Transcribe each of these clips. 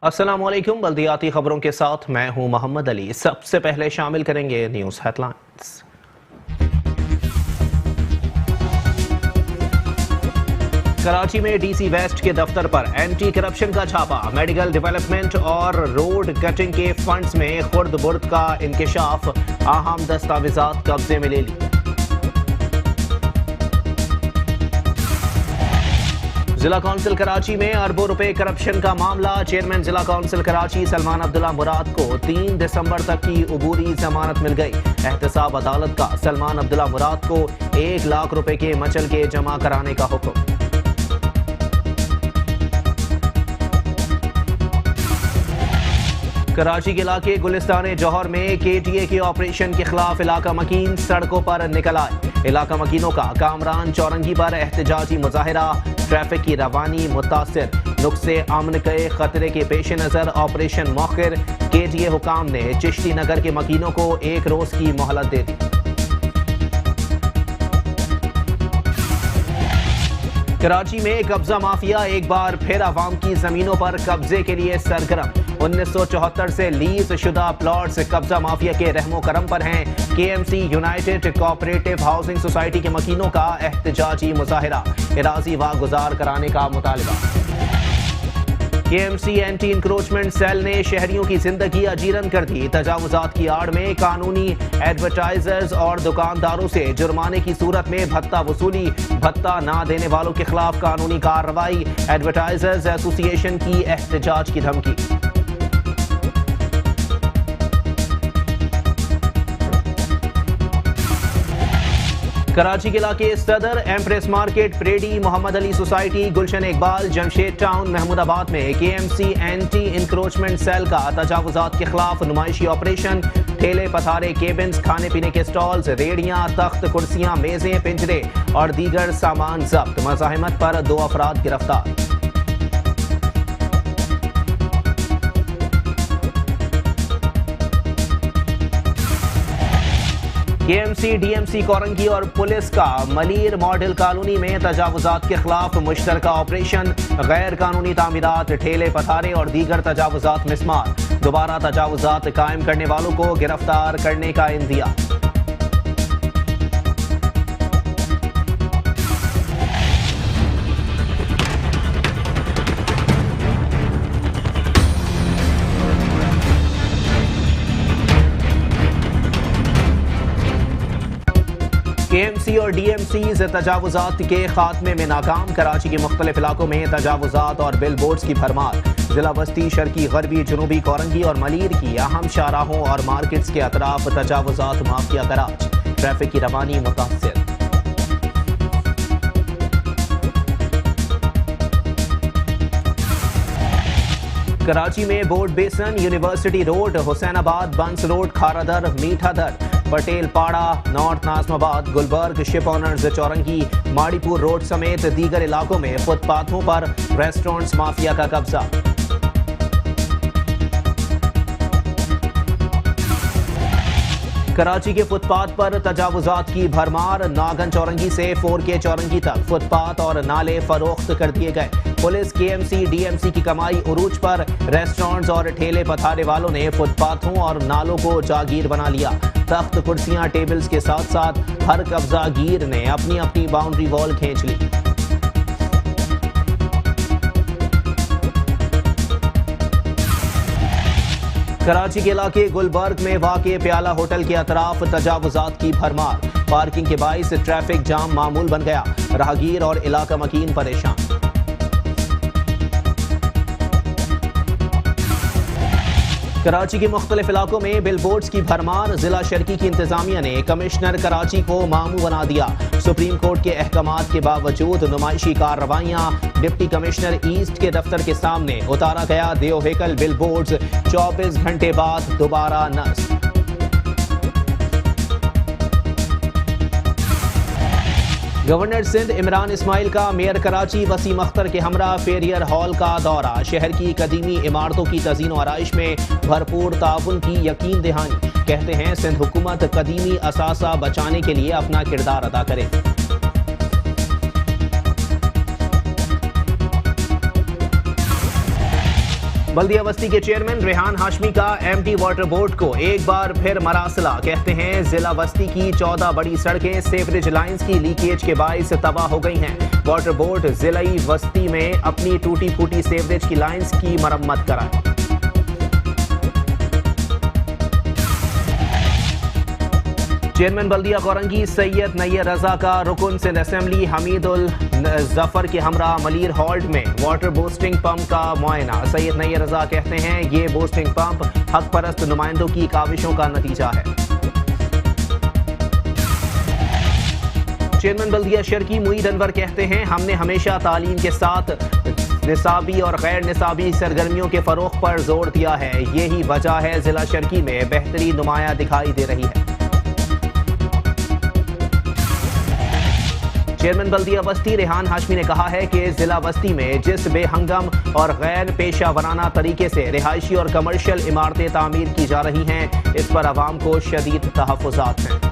अस्सलाम वालेकुम। बल्दियाती खबरों के साथ मैं हूं मोहम्मद अली। सबसे पहले शामिल करेंगे न्यूज़ हेडलाइंस। कराची में डीसी वेस्ट के दफ्तर पर एंटी करप्शन का छापा। मेडिकल डेवलपमेंट और रोड कटिंग के फंड्स में खुर्द बुर्द का इंकशाफ। अहम दस्तावेजात कब्जे में ले ली। जिला कौंसिल कराची में अरबों रुपए करप्शन का मामला। चेयरमैन जिला कौंसिल कराची सलमान अब्दुल्ला मुराद को 3 दिसंबर तक की उबूरी जमानत मिल गई। एहतसाब अदालत का सलमान अब्दुल्ला मुराद को 1 लाख रुपए के मचल के जमा कराने का हुक्म। कराची के इलाके गुलिस्तान जौहर में KTA के ऑपरेशन के खिलाफ इलाका मकीन सड़कों पर निकल आए। इलाका मकीनों का कामरान चौरंगी पर एहतजाजी मुजाहिरा। ट्रैफिक की रवानी मुतासिर। नुक्से अमन के खतरे के पेश नजर ऑपरेशन मौखिर। KTA हुकाम ने चिश्ती नगर के मकीनों को 1 रोज की मोहलत दे दी। कराची में कब्जा माफिया एक बार फिर आवाम की जमीनों पर कब्जे के लिए सरगर्म। 1974 से लीज शुदा प्लॉट्स कब्जा माफिया के रहमो करम पर हैं। KMC United cooperative housing society के मकीनों का एहतजाजी मुजाहिरा। इराजी वागुजार कराने का मुतालबा। KMC एंटी इंक्रोचमेंट सेल ने शहरियों की जिंदगी अजीरन कर दी। तजावुजात की आड़ में कानूनी एडवर्टाइजर्स और दुकानदारों से जुर्माने की सूरत में भत्ता वसूली। भत्ता ना देने वालों के खिलाफ कानूनी कार्रवाई। एडवर्टाइजर्स एसोसिएशन की एहतजाज की धमकी। कराची के इलाके Saddar Empress Market Preedy Mohammad Ali society Gulshan Iqbal Jamshed town Mahmoodabad में KMC एंटी इंक्रोचमेंट सेल का तजावुजात के खिलाफ नुमाइशी ऑपरेशन। ठेले पथारे केबिन्स खाने पीने के स्टॉल्स रेड़ियां तख्त कुर्सियां मेजें पिंजरे और दीगर सामान जब्त। मज़ाहिमत पर 2 अफराद गिरफ्तार। KMC DMC कोरंगी और पुलिस का मलीर मॉडल कॉलोनी में तजावुजात के खिलाफ मुश्तरका ऑपरेशन। गैर कानूनी तामीरात ठेले पथारे और दीगर तजावुजात मिसमार। दोबारा तजावुजात कायम करने वालों को गिरफ्तार करने का इंदिया। KMC और DMCs तजावुजात के खात्मे में नाकाम। कराची के मुख्तलिफ इलाकों में तजावुजात और बिल बोर्ड्स की भरमार। जिला बस्ती शर्की गरबी जनूबी कोरंगी और मलीर की अहम शाहराहों और मार्केट्स के अतराफ तजावुजात माफिया का राज। ट्रैफिक की रवानी मुतासिर। कराची में Boat Basin University Road Hussainabad Burns Road Kharadar Mithadar Patel Para North Nazimabad Gulberg Ship Owners Chowrangi Maripur Road समेत दीगर इलाकों में फुटपाथों पर रेस्टोरेंट्स माफिया का कब्जा। कराची के फुटपाथ पर तजावुजात की भरमार। नागन चौरंगी से 4K चौरंगी तक फुटपाथ और नाले फरोख्त कर दिए गए। पुलिस KMC DMC की कमाई उरूज पर। रेस्टोरेंट्स और ठेले पथारे वालों ने फुटपाथों और नालों को जागीर बना लिया। तख्त कुर्सियां टेबल्स के साथ साथ हर कब्जागीर ने अपनी अपनी बाउंड्री वॉल खींच ली। कराची के इलाके गुलबर्ग में वाक़े प्याला होटल के अतराफ तजावुजात की भरमार। पार्किंग के बाइस ट्रैफिक जाम मामूल बन गया। राहगीर और इलाका मकीन परेशान। कराची के मुख्तलिफ इलाकों में बिल बोर्ड्स की भरमार। जिला शर्की की इंतजामिया ने कमिश्नर कराची को मामू बना दिया। सुप्रीम कोर्ट के अहकामात के बावजूद नुमाइशी कार्रवाइयां। डिप्टी कमिश्नर ईस्ट के दफ्तर के सामने उतारा गया देव हेकल बिल बोर्ड्स। 24 घंटे बाद दोबारा नस्ब। गवर्नर सिंध इमरान इस्माइल का मेयर कराची वसीम अख्तर के हमरा फेरियर हॉल का दौरा। शहर की कदीमी इमारतों की तज़ीन व आराइश में भरपूर ताउन की यकीन दहानी। कहते हैं सिंध हुकूमत कदीमी असासा बचाने के लिए अपना किरदार अदा करे। बल्दिया बस्ती के चेयरमैन रेहान हाशमी का एमटी वाटर बोर्ड को एक बार फिर मरासला। कहते हैं जिला बस्ती की 14 बड़ी सड़कें सेवरेज लाइंस की लीकेज के बाइस तबाह हो गई हैं। वाटर बोर्ड जिलाई बस्ती में अपनी टूटी फूटी सेवरेज की लाइंस की मरम्मत कराए। चेयरमैन बल्दिया कोरंगी सैयद नैयर रजा का रुकन सिंध असेंबली हमीदुल जफर के हमरा मलीर हॉल्ट में वाटर बूस्टिंग पंप का मुआयना। सैयद नैयर रजा कहते हैं ये बूस्टिंग पंप हक परस्त नुमाइंदों की काविशों का नतीजा है। चेयरमैन बल्दिया शर्की मुईद अनवर कहते हैं हमने हमेशा तालीम के साथ निसाबी और गैर निसाबी सरगर्मियों के फरोग पर जोर दिया है। यही वजह है जिला शर्की में बेहतरी नुमाया दिखाई दे रही है। चेयरमैन बल्दिया बस्ती रेहान हाशमी ने कहा है कि जिला बस्ती में जिस बेहंगम और गैर पेशा वराना तरीके से रिहायशी और कमर्शियल इमारतें तामीर की जा रही हैं, इस पर आवाम को शदीद तहफ़्फ़ुज़ात हैं।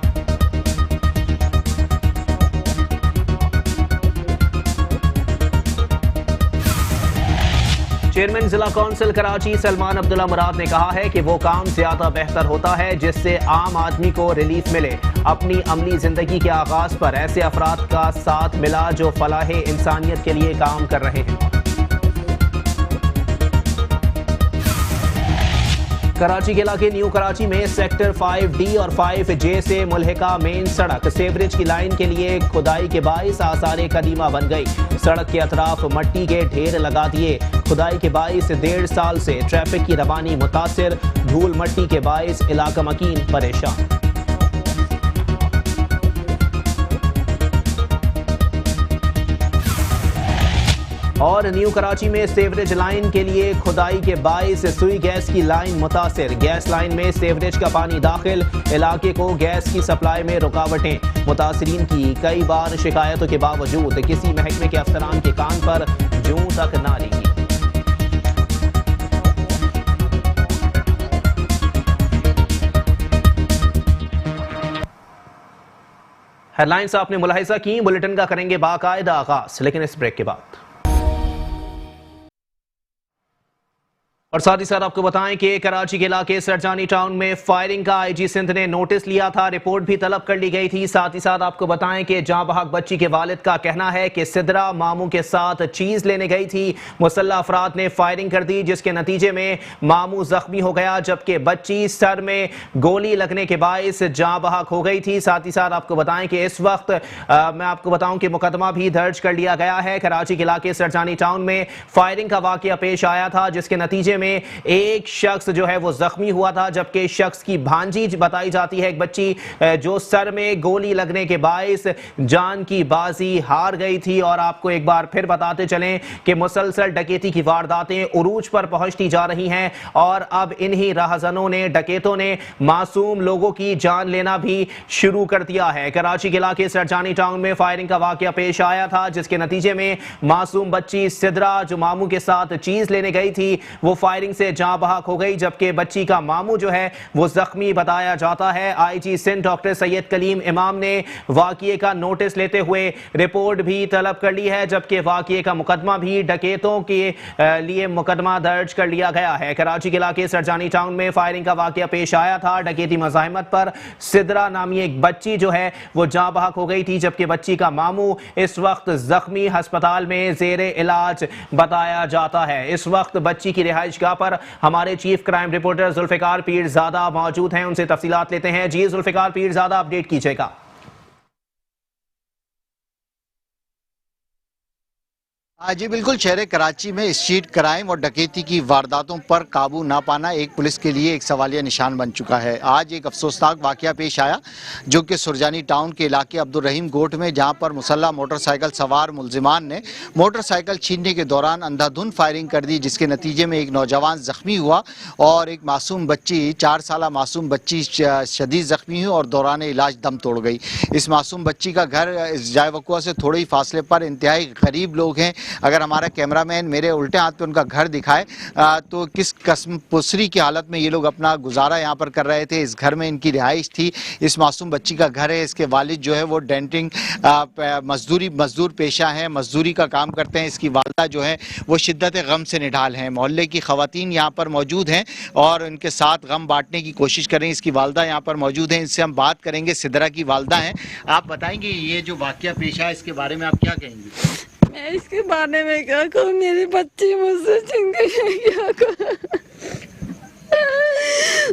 चेयरमैन जिला कौंसिल कराची सलमान अब्दुल्ला मुराद ने कहा है कि वो काम ज्यादा बेहतर होता है जिससे आम आदमी को रिलीफ मिले। अपनी अमली जिंदगी के आगाज पर ऐसे अफराद का साथ मिला जो फलाहे इंसानियत के लिए काम कर रहे हैं। कराची के इलाके न्यू कराची में सेक्टर 5D और 5J से मुल्हिका मेन सड़क सेवरेज की लाइन के लिए खुदाई के बाइस आसार कदीमा बन गई। सड़क के अतराफ मट्टी के ढेर लगा दिए। खुदाई के बाइस 1.5 साल से ट्रैफिक की रवानी मुतासिर। धूल मट्टी के बाइस इलाका मकीन परेशान। और न्यू कराची में सेवरेज लाइन के लिए खुदाई के बाइस सुई गैस की लाइन मुतासिर। गैस लाइन में सेवरेज का पानी दाखिल, इलाके को गैस की सप्लाई में रुकावटें। मुतासिरीन की कई बार शिकायतों के बावजूद किसी महकमे के अफसरान के कान पर जूं तक ना लगी। हेडलाइंस आपने मुलाहिजा की, बुलेटिन का करेंगे बाकायदा आगाज, लेकिन इस ब्रेक के बाद। और साथ ही साथ आपको बताएं कि कराची के इलाके सरजानी टाउन में फायरिंग का आईजी सिंध ने नोटिस लिया था, रिपोर्ट भी तलब कर ली गई थी। साथ ही साथ आपको बताएं कि जाँ बहक बच्ची के वालिद का कहना है कि सिदरा मामू के साथ चीज लेने गई थी, मुसल्लह अफराद ने फायरिंग कर दी जिसके नतीजे में मामू जख्मी हो गया, जबकि बच्ची सर में गोली लगने के बायस जाँ बहक हो गई थी। साथ ही साथ आपको बताएं कि इस वक्त मैं आपको बताऊं कि मुकदमा भी दर्ज कर लिया गया है। कराची के इलाके सरजानी टाउन में फायरिंग का वाकया पेश आया था जिसके नतीजे में एक शख्स जो है वो जख्मी हुआ था, जबकि इस शख्स की भांजी बताई जाती है एक बच्ची जो सर में गोली लगने के बायस जान की बाजी हार गई थी। और आपको एक बार फिर बताते चलें कि मुसलसल डकैती की वारदातें उरूज पर पहुंचती जा रही हैं और अब इन्हीं राहजनों ने, डकैतों ने मासूम लोगों की जान लेना भी शुरू कर दिया है। कराची के इलाके सरजानी टाउन में फायरिंग का वाकया पेश आया था जिसके नतीजे में मासूम बच्ची सिदरा जो मामू के साथ चीज लेने गई थी वो फायरिंग से जाँ बहक हो गई, जबकि बच्ची का मामू जो है वो जख्मी बताया जाता है। आईजी सिंध डॉक्टर सैयद कलीम इमाम ने वाकये का नोटिस लेते हुए रिपोर्ट भी तलब कर ली है, जबकि वाकये का मुकदमा भी डकैतों के लिए मुकदमा दर्ज कर लिया गया है। कराची के इलाके सरजानी टाउन में फायरिंग का वाकया पेश आया था। डकैती मज़ाहिमत पर सिदरा नामी एक बच्ची जो है वो जाँ बहक हो गई थी, जबकि बच्ची का मामू इस वक्त जख्मी अस्पताल में जेरे इलाज बताया जाता है। इस वक्त बच्ची की रिहाइश गाह पर हमारे chief crime reporter Zulfiqar Peerzada मौजूद हैं, उनसे तफसीलात लेते हैं। जी जुल्फिकार पीरजादा, अपडेट कीजिएगा। जी बिल्कुल, शहर कराची में स्ट्रीट क्राइम और डकैती की वारदातों पर काबू ना पाना एक पुलिस के लिए एक सवालिया निशान बन चुका है। आज एक अफसोसनाक वाकया पेश आया जो कि सुरजानी टाउन के इलाके अब्दुल रहीम गोट में, जहां पर मुसल्लह मोटरसाइकिल सवार मुलजिमान ने मोटरसाइकिल छीनने के दौरान अंधाधुंध फायरिंग कर दी जिसके नतीजे में एक नौजवान जख्मी हुआ और एक मासूम बच्ची, 4 साल मासूम बच्ची शदीद जख्मी हुई और दौरान इलाज दम तोड़ गई। इस मासूम बच्ची का घर जाय वकुआ से थोड़े ही फासले पर इंतहाई गरीब लोग हैं अगर हमारा कैमरामैन मेरे उल्टे हाथ पे उनका घर दिखाए तो किस कसमपुसरी की हालत में ये लोग अपना गुजारा यहाँ पर कर रहे थे। इस घर में इनकी रिहाइश थी, इस मासूम बच्ची का घर है। इसके वालिद जो है वो डेंटिंग मजदूर पेशा है, मजदूरी का काम करते हैं। इसकी वालदा जो है वो शिद्दत गम से निढाल हैं। मोहल्ले की ख़वातीन यहाँ पर मौजूद हैं और उनके साथ गम बांटने की कोशिश करें। इसकी वालदा यहाँ पर मौजूद हैं, इनसे हम बात करेंगे। सिदरा की वालदा हैं, आप बताएंगे ये जो वाक़या पेश आया इसके बारे में आप क्या कहेंगे? मैं इसके बारे में क्या कहूँ, मेरी बच्ची मुझसे छिन गई है, क्या कहूँ।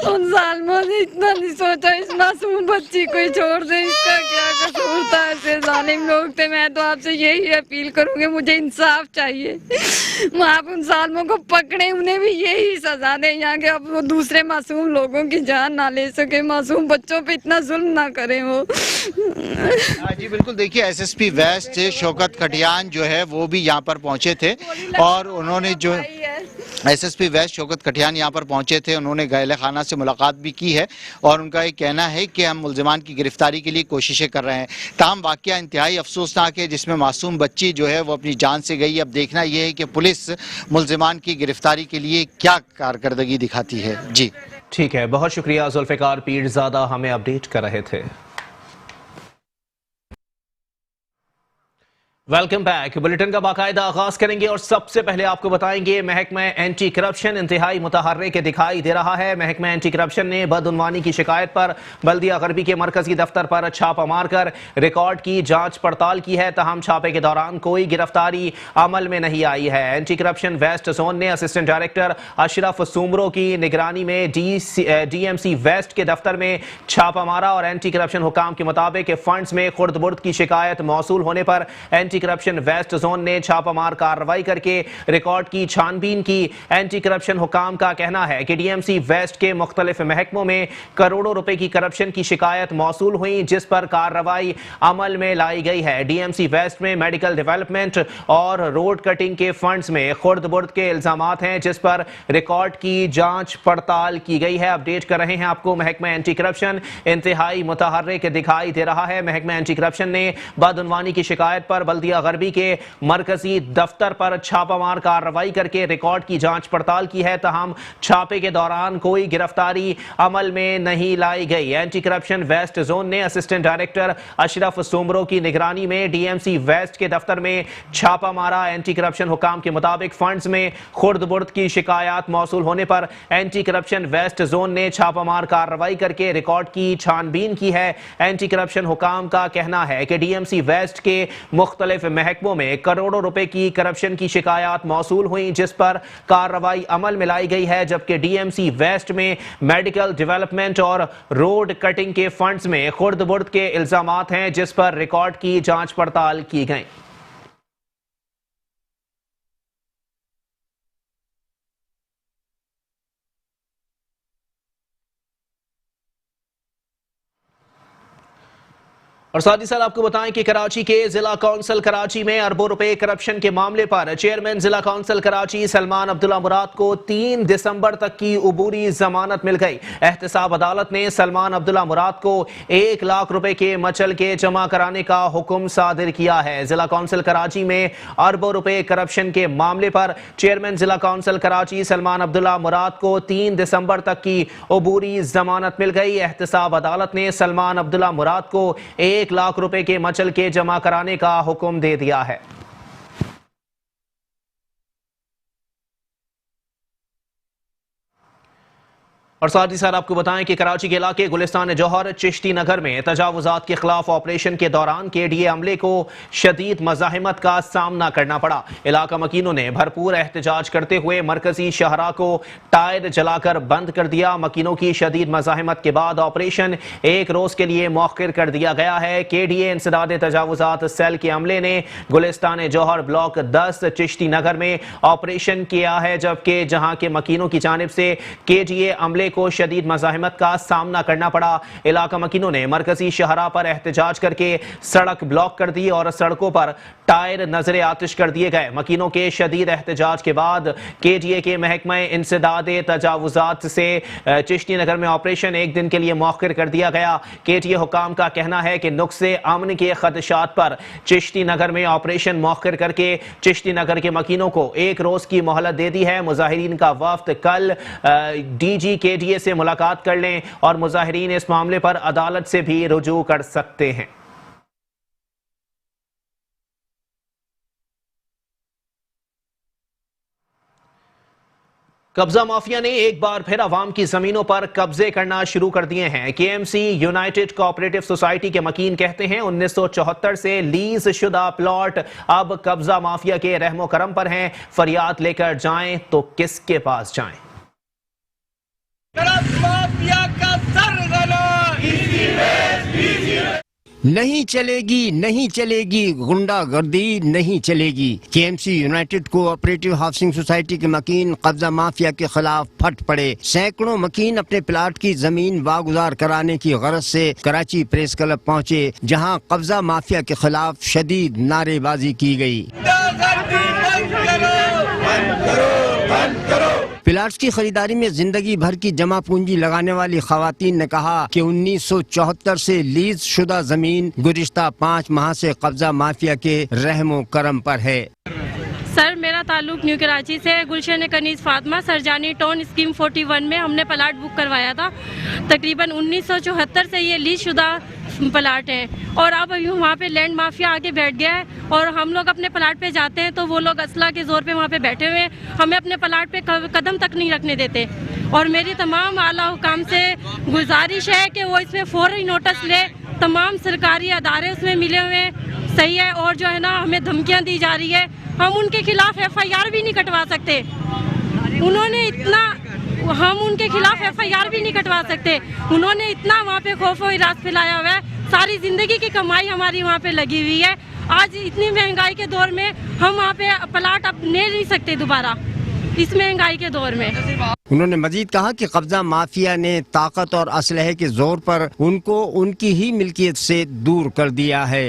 उन जालिमों ने इतना नहीं सोचा इस मासूम बच्ची को ही छोड़ दे, इसका क्या कसूर था। ऐसे जालिम लोग थे। मैं तो आपसे यही अपील करूंगी, मुझे इंसाफ चाहिए। आप उन जालिमों को पकड़े, उन्हें भी यही सजा दें यहाँ के, अब वो दूसरे मासूम लोगों की जान ना ले सके, मासूम बच्चों पे इतना जुल्म ना करें वो। जी बिल्कुल, देखिए एसएसपी वेस्ट शौकत खटियान जो है वो भी यहाँ पर पहुंचे थे और उन्होंने जो एसएसपी वेस्ट शौकत खटियान यहाँ पर पहुंचे थे, उन्होंने गैले खाना से मुलाकात भी की है और उनका ये कहना है कि हम मुल्जिमान की गिरफ्तारी के लिए कोशिशें कर रहे हैं। ताहम वाक़या इंतहाई अफसोसनाक है जिसमें मासूम बच्ची जो है वो अपनी जान से गई। अब देखना यह है कि पुलिस मुल्जिमान की गिरफ्तारी के लिए क्या कारकर्दगी दिखाती है। जी ठीक है, बहुत शुक्रिया जुल्फ़िकार पीरज़ादा, हमें अपडेट कर रहे थे। Welcome back. बुलेटिन का बाकायदा आगाज करेंगे और सबसे पहले आपको बताएंगे महकमा एंटी करप्शन इंतहाई मुतहर्रिक दिखाई दे रहा है। महकमा एंटी करप्शन ने बदउनवानी की शिकायत पर बल्दिया गरबी के मरकजी दफ्तर पर छापा मारकर रिकॉर्ड की जांच पड़ताल की है। तहम छापे के दौरान कोई गिरफ्तारी अमल में नहीं आई है। एंटी करप्शन वेस्ट जोन ने असिस्टेंट डायरेक्टर अशरफ सुमरो की निगरानी में डीएमसी वेस्ट के दफ्तर में छापा मारा और एंटी करप्शन हुकाम के मुताबिक फंड्स में खुर्द बुर्द की शिकायत मौसूल होने पर एंटी करप्शन वेस्ट जोन ने छापामार कार्रवाई करके रिकॉर्ड की छानबीन की। एंटी करप्शन हुकाम का कहना है कि डीएमसी वेस्ट के मुख्तलिफ महकमों में करोड़ों रुपए की करप्शन की शिकायत मौसूल हुई, जिस पर कार्रवाई अमल में लाई गई है। डीएमसी वेस्ट में मेडिकल डेवलपमेंट और रोड कटिंग के फंड्स में खुर्द बुर्द के इल्जामात हैं, जिस पर रिकॉर्ड की जांच पड़ताल की गई है। अपडेट कर रहे हैं आपको, महकमा एंटी करप्शन इंतहाई मुतहर्रिक दिखाई दे रहा है। महकमा एंटी करप्शन ने बदउनवानी की शिकायत पर बल्दिया गरबी के मरकजी दफ्तर पर छापामार कार्रवाई करके रिकॉर्ड की जांच पड़ताल की है। तहम छापे के दौरान कोई गिरफ्तारी अमल में नहीं लाई गई। एंटी करप्शन वेस्ट जोन ने असिस्टेंट डायरेक्टर अशरफ सुमरो की निगरानी में डीएमसी वेस्ट के दफ्तर में छापा मारा। एंटी करप्शन हुकाम के मुताबिक फंड्स में खुर्द बुर्द की शिकायत मौसूल होने पर एंटी करप्शन वेस्ट जोन ने छापामार कार्रवाई करके रिकॉर्ड की छानबीन की है। एंटी करप्शन हुकाम का कहना है कि डीएमसी वेस्ट के मुख्तलिफ महकमों में करोड़ों रुपए की करप्शन की शिकायत मौसूल हुई, जिस पर कार्रवाई अमल में लाई गई है। जबकि डीएमसी वेस्ट में मेडिकल डेवलपमेंट और रोड कटिंग के फंड्स में खुर्द बुर्द के इल्जामात हैं, जिस पर रिकॉर्ड की जांच पड़ताल की गई। और साथ ही साथ आपको बताएं कि कराची के जिला कौंसिल कराची में अरबों रुपए करप्शन के मामले पर चेयरमैन जिला कौंसिल कराची सलमान अब्दुल्ला मुराद को 3 दिसंबर तक की उबूरी जमानत मिल गई। एहतसाब अदालत ने सलमान अब्दुल्ला मुराद को 1 लाख रुपए के मचल के जमा कराने का हुक्म सादिर किया है। जिला कौंसिल कराची में अरबों रुपए करप्शन के मामले पर चेयरमैन जिला कौंसिल कराची सलमान अब्दुल्ला मुराद को 3 दिसंबर तक की उबूरी जमानत मिल गई। एहतसाब अदालत ने सलमान अब्दुल्ला मुराद को 1 लाख रुपए के मचल के जमा कराने का हुक्म दे दिया है। और साथ ही साथ आपको बताएं कि कराची के इलाके गुलिस्तान जौहर चिश्ती नगर में तजावुजात के खिलाफ ऑपरेशन के दौरान केडीए अमले को शदीद मज़ाहिमत का सामना करना पड़ा। इलाका मकीनों ने भरपूर एहतजाज करते हुए मरकजी शाहरा को टायर जलाकर बंद कर दिया। मकीनों की शदीद मज़ाहिमत के बाद ऑपरेशन 1 रोज के लिए मौखिर कर दिया गया है। केडीए इंसदाद तजावुजात सेल के अमले ने गुलिस्तान जौहर ब्लॉक 10 चिश्ती नगर में ऑपरेशन किया है, जबकि जहां के मकीनों की जानिब से केडीए अमले को शदीद मज़ाहमत का सामना करना पड़ा। इलाका मकीनों ने मरकजी शहरा पर एहतजाज करके सड़क ब्लॉक कर दी और सड़कों पर टायर नजर आतिश कर दिए गए। मकीनों के शदीद एहतजाज के बाद KTA के महकमा इंसदाद तजावुजात से चिश्ती नगर में ऑपरेशन एक दिन के लिए मौखर कर दिया गया। KTA हुकाम का कहना है कि नुक्से अमन के खदशात पर चिश्ती नगर में ऑपरेशन मौखर करके चिश्ती नगर के मकीनों को एक रोज की मोहलत दे दी है। मुजाहिरीन का वफ्द कल DG KTA से मुलाकात कर लें और मुजाहिरीन इस मामले पर अदालत से भी रुजू कर सकते हैं। कब्जा माफिया ने एक बार फिर अवाम की जमीनों पर कब्जे करना शुरू कर दिए हैं। KMC यूनाइटेड कोऑपरेटिव सोसाइटी के मकीन कहते हैं 1974 से लीज शुदा प्लॉट अब कब्जा माफिया के रहमो करम पर हैं। फरियाद लेकर जाएं तो किसके पास जाएं? माफिया का नहीं चलेगी, नहीं चलेगी, गुंडागर्दी नहीं चलेगी। KMC United cooperative housing society के मकीन कब्जा माफिया के खिलाफ फट पड़े। सैकड़ों मकीन अपने प्लाट की जमीन वागुजार कराने की गरज से कराची प्रेस क्लब पहुंचे, जहां कब्जा माफिया के खिलाफ शदीद नारेबाजी की गई। प्लाट्स की खरीदारी में जिंदगी भर की जमा पूंजी लगाने वाली खवातीन ने कहा कि 1974 से लीज शुदा जमीन गुज़िश्ता 5 माह से कब्जा माफिया के रहमो करम पर है। सर, मेरा ताल्लुक न्यू कराची से है। गुलशन कनीज फातिमा सरजानी टाउन स्कीम 41 में हमने प्लाट बुक करवाया था। तकरीबन 1974 से ये लीज शुदा प्लाट है और अब वहाँ पे लैंड माफिया आके बैठ गया है और हम लोग अपने प्लाट पे जाते हैं तो वो लोग असला के जोर पे वहाँ पे बैठे हुए हैं, हमें अपने प्लाट पे कदम तक नहीं रखने देते। और मेरी तमाम आला हुकाम से गुजारिश है कि वो इसमें फौरी नोटिस ले। तमाम सरकारी अदारे उसमें मिले हुए हैं, सही है। और जो है ना, हमें धमकियाँ दी जा रही है, हम उनके खिलाफ FIR भी नहीं कटवा सकते। उन्होंने इतना, हम उनके खिलाफ FIR भी नहीं कटवा सकते। उन्होंने इतना वहाँ पे खौफ और हिरास फैलाया हुआ है। सारी जिंदगी की कमाई हमारी वहाँ पे लगी हुई है। आज इतनी महंगाई के दौर में हम वहाँ पे प्लाट अब ले नहीं सकते दोबारा, इस महंगाई के दौर में। उन्होंने मजीद कहा कि कब्जा माफिया ने ताकत और असलहे के जोर पर उनको उनकी ही मिल्कियत से दूर कर दिया है।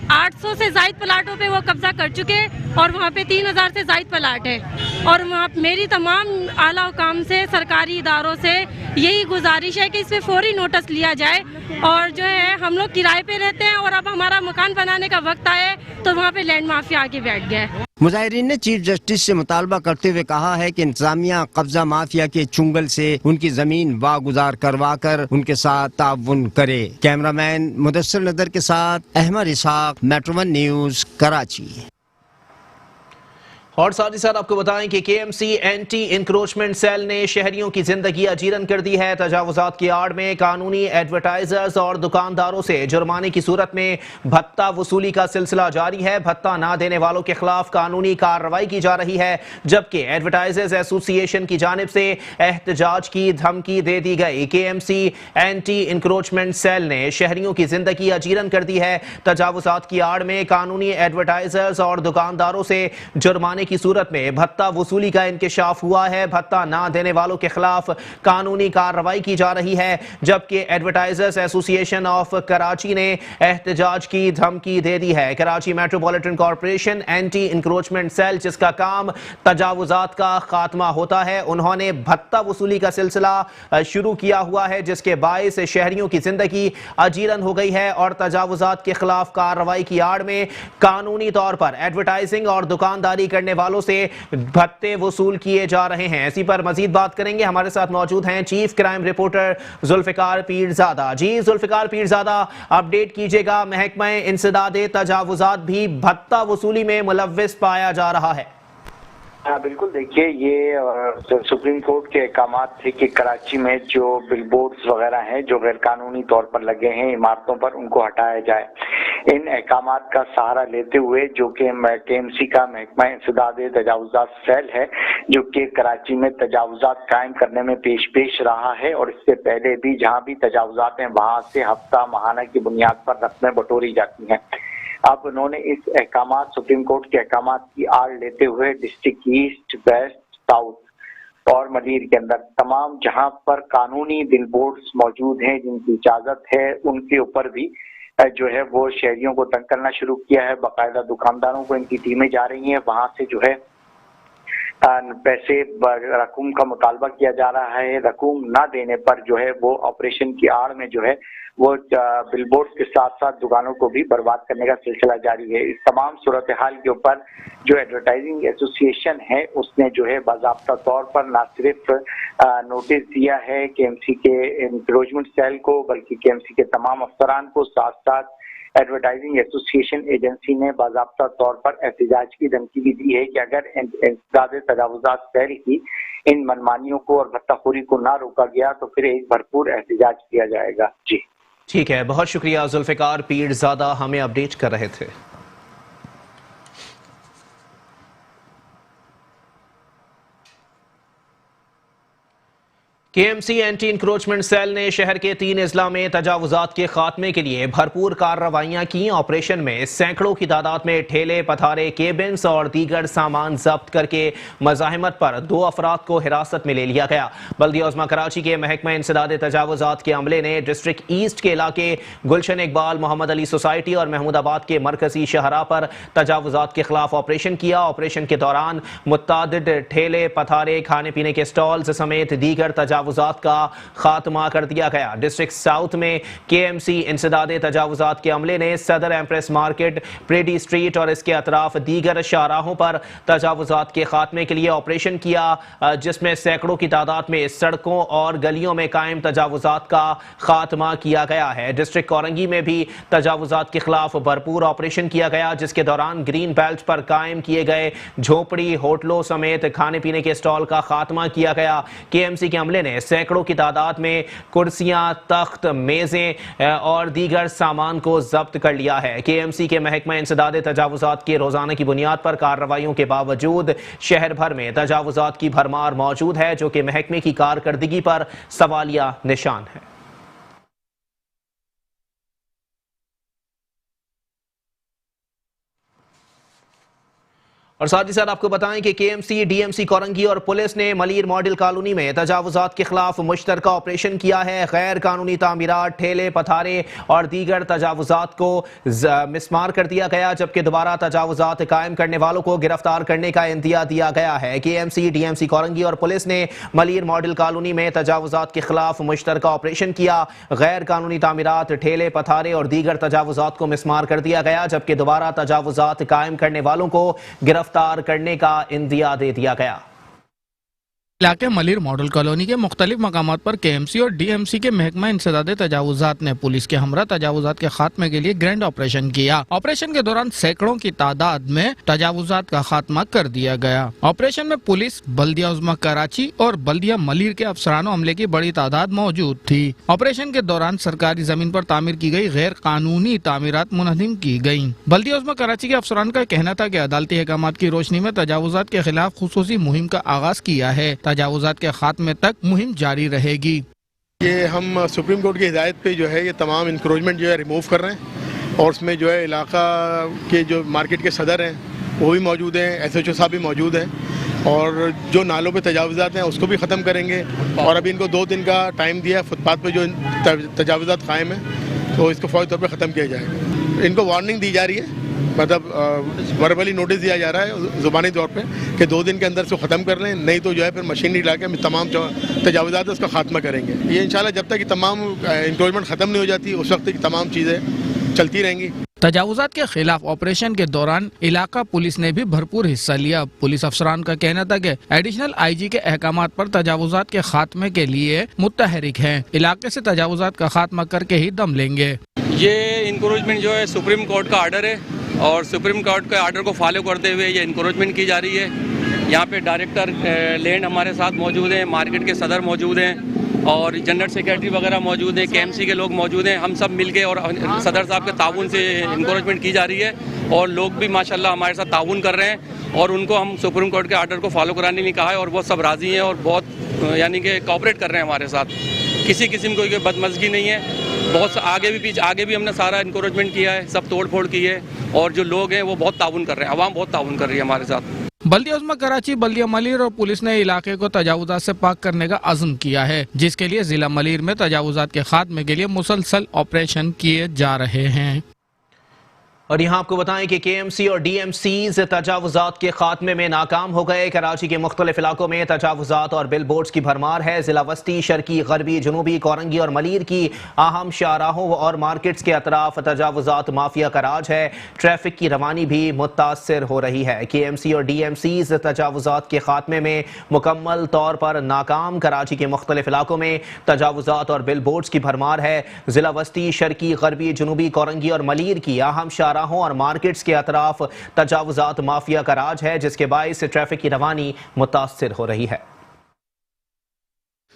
800 से जायद प्लाटों पे वो कब्जा कर चुके और वहाँ पे 3000 से जायद प्लाट है। और वहाँ मेरी तमाम आला हुकाम से, सरकारी इदारों से यही गुजारिश है कि इस पे फौरी नोटिस लिया जाए। और जो है, हम लोग किराए पे रहते हैं और अब हमारा मकान बनाने का वक्त आया है तो वहाँ पे लैंड माफिया आके बैठ गया है। मुजाहिरीन ने चीफ जस्टिस से मुतालबा करते हुए कहा है कि इंतजामिया कब्जा माफिया के चुंगल से उनकी जमीन वागुजार करवा कर उनके साथ ताउन करे। कैमरामैन मुदस्सिर नदर के साथ अहमद इसाक, मेट्रो 1 न्यूज, कराची। और साथ ही साथ आपको बताएं कि KMC एंटी इंक्रोचमेंट सेल ने शहरियों की जिंदगी अजीरन कर दी है। तजावुजात की आड़ में कानूनी एडवर्टाइजर्स और दुकानदारों से जुर्माने की सूरत में भत्ता वसूली का सिलसिला जारी है। भत्ता ना देने वालों के खिलाफ कानूनी कार्रवाई की जा रही है, जबकि एडवर्टाइजर्स एसोसिएशन की जानिब से एहतजाज की धमकी दे दी गई। KMC एंटी इंक्रोचमेंट सेल ने शहरियों की जिंदगी अजीरन कर दी है। तजावुजात की आड़ में कानूनी एडवर्टाइजर्स और दुकानदारों से जुर्माने की सूरत में भत्ता वसूली का इंकिशाफ हुआ है। भत्ता ना देने वालों के खिलाफ कानूनी कार्रवाई की जा रही है, जबकि एडवर्टाइजर्स एसोसिएशन ऑफ कराची ने एहतजाज की धमकी दे दी है। Karachi metropolitan corporation anti encroachment cell, जिसका काम तजावुजात का खात्मा होता है, उन्होंने भत्ता वसूली का सिलसिला शुरू किया हुआ है, जिसके बायस शहरियों की जिंदगी अजीरन हो गई है और तजावुजात के खिलाफ कार्रवाई की आड़ में कानूनी तौर पर एडवर्टाइजिंग और दुकानदारी करने वालों से भत्ते वसूल किए जा रहे हैं। इसी पर मजीद बात करेंगे। हमारे साथ मौजूद हैं chief crime reporter Zulfiqar Pirzada. जी जुल्फिकार पीरजादा, अपडेट कीजिएगा। महकमा इंसदाद तजावुजात भी भत्ता वसूली में मुलव्विस पाया जा रहा है। हाँ बिल्कुल, देखिए ये सुप्रीम कोर्ट के अहकामात थे कि कराची में जो बिलबोर्ड्स वगैरह हैं जो गैर कानूनी तौर पर लगे हैं इमारतों पर, उनको हटाया जाए। इन अहकामात का सहारा लेते हुए जो कि KMC का महकमा इंसदाद तजावुजात सेल है, जो कि कराची में तजावुजात कायम करने में पेश रहा है और इससे पहले भी जहाँ भी तजावुजात हैं वहाँ से हफ्ता माहाना की बुनियाद पर रकमें बटोरी जाती हैं। अब उन्होंने इस अहकामात, सुप्रीम कोर्ट के अहकामात की आड़ लेते हुए डिस्ट्रिक्ट ईस्ट, वेस्ट, साउथ और मलीर के अंदर तमाम जहां पर कानूनी बिलबोर्ड्स मौजूद हैं जिनकी इजाजत है, उनके ऊपर भी जो है वो शहरियों को तंग करना शुरू किया है। बाकायदा दुकानदारों को इनकी टीमें जा रही हैं, वहां से जो है पैसे रकूम का मुतालबा किया जा रहा है। रकूम ना देने पर जो है वो ऑपरेशन की आड़ में जो है वो बिलबोर्ड के साथ साथ दुकानों को भी बर्बाद करने का सिलसिला जारी है। इस तमाम सूरत हाल के ऊपर जो एडवर्टाइजिंग एसोसिएशन है उसने जो है बाज़ाब्ता तौर पर न सिर्फ नोटिस दिया है केएमसी के इंक्रोचमेंट सेल को, बल्कि केएमसी के तमाम अफसरान को, साथ साथ एडवर्टाइजिंग एसोसिएशन एजेंसी ने बाज़ाब्ता तौर पर एहतजाज की धमकी भी दी है कि अगर इंसदाद तजावुज़ात सेल की इन मनमानियों को और भत्ताखोरी को ना रोका गया तो फिर एक भरपूर एहतजाज किया जाएगा। जी ठीक है, बहुत शुक्रिया जुल्फिकार पीरज़ादा, हमें अपडेट कर रहे थे। केएमसी एंटी इंक्रोचमेंट सेल ने शहर के 3 अजला में तजावुजात के खात्मे के लिए भरपूर कार्रवाइयां की। ऑपरेशन में सैकड़ों की तादाद में ठेले, पथारे, केबिन्स और दीगर सामान जब्त करके मज़ाहिमत पर 2 अफराद को हिरासत में ले लिया गया। बल्दिया उज़्मा कराची के महकमा इंसदाद तजावुजात के अमले ने डिस्ट्रिक्ट ईस्ट के इलाके गुलशन इकबाल, मोहम्मद अली सोसाइटी और महमूदाबाद के मरकजी शहरा पर तजावुजात के खिलाफ ऑपरेशन किया। ऑपरेशन के दौरान मुत्तादिद ठेले, पथारे, खाने पीने के स्टॉल्स समेत दीगर तजावुजात का खात्मा कर दिया गया। डिस्ट्रिक्ट साउथ में केएमसी इंसदाद तजावुजात के अमले ने सदर एम्प्रेस मार्केट, प्रेडी स्ट्रीट और इसके अतराफ दीगर शाहराहों पर तजावुजात के खात्मे के लिए ऑपरेशन किया, जिसमें सैकड़ों की तादाद में सड़कों और गलियों में कायम तजावुजात का खात्मा किया गया है। डिस्ट्रिक्ट कोरंगी में भी तजावुजात के खिलाफ भरपूर ऑपरेशन किया गया, जिसके दौरान ग्रीन बेल्ट पर कायम किए गए झोपड़ी, होटलों समेत खाने पीने के स्टॉल का खात्मा किया गया। केएमसी के अमले ने सैकड़ों की तादाद में कुर्सियां, तख्त, मेजें और दीगर सामान को जब्त कर लिया है। केएमसी के महकमा इंसदाद तजावुजात के रोजाना की बुनियाद पर कार्रवाइयों के बावजूद शहर भर में तजावुजात की भरमार मौजूद है, जो कि महकमे की कारकर्दगी पर सवालिया निशान है। और साथ ही साथ आपको बताएं कि केएमसी, डीएमसी कोरंगी और पुलिस ने मलीर मॉडल कॉलोनी में तजावुजात के खिलाफ मुश्तरका ऑपरेशन किया है। गैर कानूनी तामीरात, ठेले, पथारे और दीगर तजावुजात को मिसमार कर दिया गया, जबकि दोबारा तजावुजात कायम करने वालों को गिरफ्तार करने का इंदिया दिया गया है। केएमसी, डीएमसी कोरंगी और पुलिस ने मलीर मॉडल कॉलोनी में तजावुजात के खिलाफ मुश्तरका ऑपरेशन किया। गैर कानूनी तामीरात, ठेले, पथारे और दीगर तजावुजात को मिसमार कर दिया गया, जबकि दोबारा तजावुजात कायम करने वालों को गिरफ्तार करने का इंदिया दे दिया गया। इलाके मलीर मॉडल कॉलोनी के मुख्तलिफ मकामात पर केएमसी और डीएमसी के महकमा इंसदाद तजावुजात ने पुलिस के हमरा तजावुजात के खात्मे के लिए ग्रैंड ऑपरेशन किया। ऑपरेशन के दौरान सैकड़ों की तादाद में तजावुजात का खात्मा कर दिया गया। ऑपरेशन में पुलिस, बल्दिया उज़्मा कराची और बल्दिया मलीर के अफसरान अमले की बड़ी तादाद मौजूद थी। ऑपरेशन के दौरान सरकारी जमीन पर तामीर की गई गैर कानूनी तामीरात मुनहदिम की गयी। बल्दिया उज़्मा कराची के अफसरान का कहना था कि अदालती अहकामात की रोशनी में तजावुजात के खिलाफ खुसूसी मुहिम का आगाज किया है। तजावुजात के खात्मे तक मुहिम जारी रहेगी। ये हम सुप्रीम कोर्ट की हिदायत पे जो है ये तमाम इंक्रोचमेंट जो है रिमूव कर रहे हैं, और उसमें जो है इलाका के जो मार्केट के सदर हैं वो भी मौजूद हैं, एसएचओ साहब भी मौजूद हैं, और जो नालों पे तजावुजात हैं उसको भी ख़त्म करेंगे। और अभी इनको 2 दिन का टाइम दिया है, फुटपाथ पे जो तजावुजात कायम है तो इसको फौरी तौर पर ख़त्म किया जाएगा। इनको वार्निंग दी जा रही है, मतलब वर्बली नोटिस दिया जा रहा है ज़ुबानी तौर पे कि 2 दिन के अंदर से ख़त्म कर लें, नहीं तो जो है फिर मशीनरी ला के तमाम तजावुजात उसका खात्मा करेंगे। ये इंशाल्लाह जब तक तमाम इंक्रोचमेंट ख़त्म नहीं हो जाती उस वक्त तक तमाम चीज़ें चलती रहेंगी। तजावुजात के खिलाफ ऑपरेशन के दौरान इलाका पुलिस ने भी भरपूर हिस्सा लिया। पुलिस अफसरान का कहना था कि एडिशनल आईजी के अहकामात पर तजावुजात के खात्मे के लिए मुतहरिक हैं। इलाके से तजावुजात का खात्मा करके ही दम लेंगे। ये इंक्रोचमेंट जो है सुप्रीम कोर्ट का आर्डर है, और सुप्रीम कोर्ट के आर्डर को फॉलो करते हुए ये इंक्रोचमेंट की जा रही है। यहाँ पे डायरेक्टर लैंड हमारे साथ मौजूद हैं, मार्केट के सदर मौजूद हैं, और जनरल सेक्रेटरी वगैरह मौजूद हैं, केएमसी के लोग मौजूद हैं। हम सब मिलके और सदर साहब के ताउन से इंक्रोचमेंट की जा रही है, और लोग भी माशाल्लाह हमारे साथ ताउन कर रहे हैं, और उनको हम सुप्रीम कोर्ट के आर्डर को फॉलो कराने में कहा है, और वो सब राज़ी हैं और बहुत यानी कि कोऑपरेट कर रहे हैं हमारे साथ। किसी किस्म को कोई बदमज़गी नहीं है। बहुत आगे भी हमने सारा इंक्रोचमेंट किया है, सब तोड़ फोड़ की है, और जो लोग हैं वो बहुत ताउन कर रहे हैं, आवाम बहुत ताउन कर रही है हमारे साथ। बल्दिया उस्मा कराची, बल्दिया मलिर और पुलिस ने इलाके को तजावुजात से पाक करने का अज़्म किया है, जिसके लिए जिला मलिर में तजावुजात के खात्मे के लिए मुसलसल ऑपरेशन किए जा रहे हैं। और यहाँ आपको बताएं कि KMC और DMCs तजावुजात के खात्मे में नाकाम हो गए। कराची के मुख्तलिफ इलाकों में तजावुजात और बिल बोर्ड्स की भरमार है। जिला वस्ती, शर्की, गरबी, जनूबी, कोरंगी और मलीर की अहम शाहराहों और मार्केट्स के अतराफ तजावुजात माफिया का राज है। ट्रैफिक की रवानी भी मुतासर हो रही है। KMC और DMCs तजावुजात के खात्मे में मुकम्मल तौर पर नाकाम। कराची के मुख्तलिफ इलाकों में तजावुजात और बिल बोर्ड्स की भरमार है। जिला वस्ती, शर्की, गरबी, जनूबी, कोरंगी और मलीर की अहम और मार्केट्स के अतराफ तजावुजात माफिया का राज है, जिसके बाइस ट्रैफिक की रवानी मुतासर हो रही है।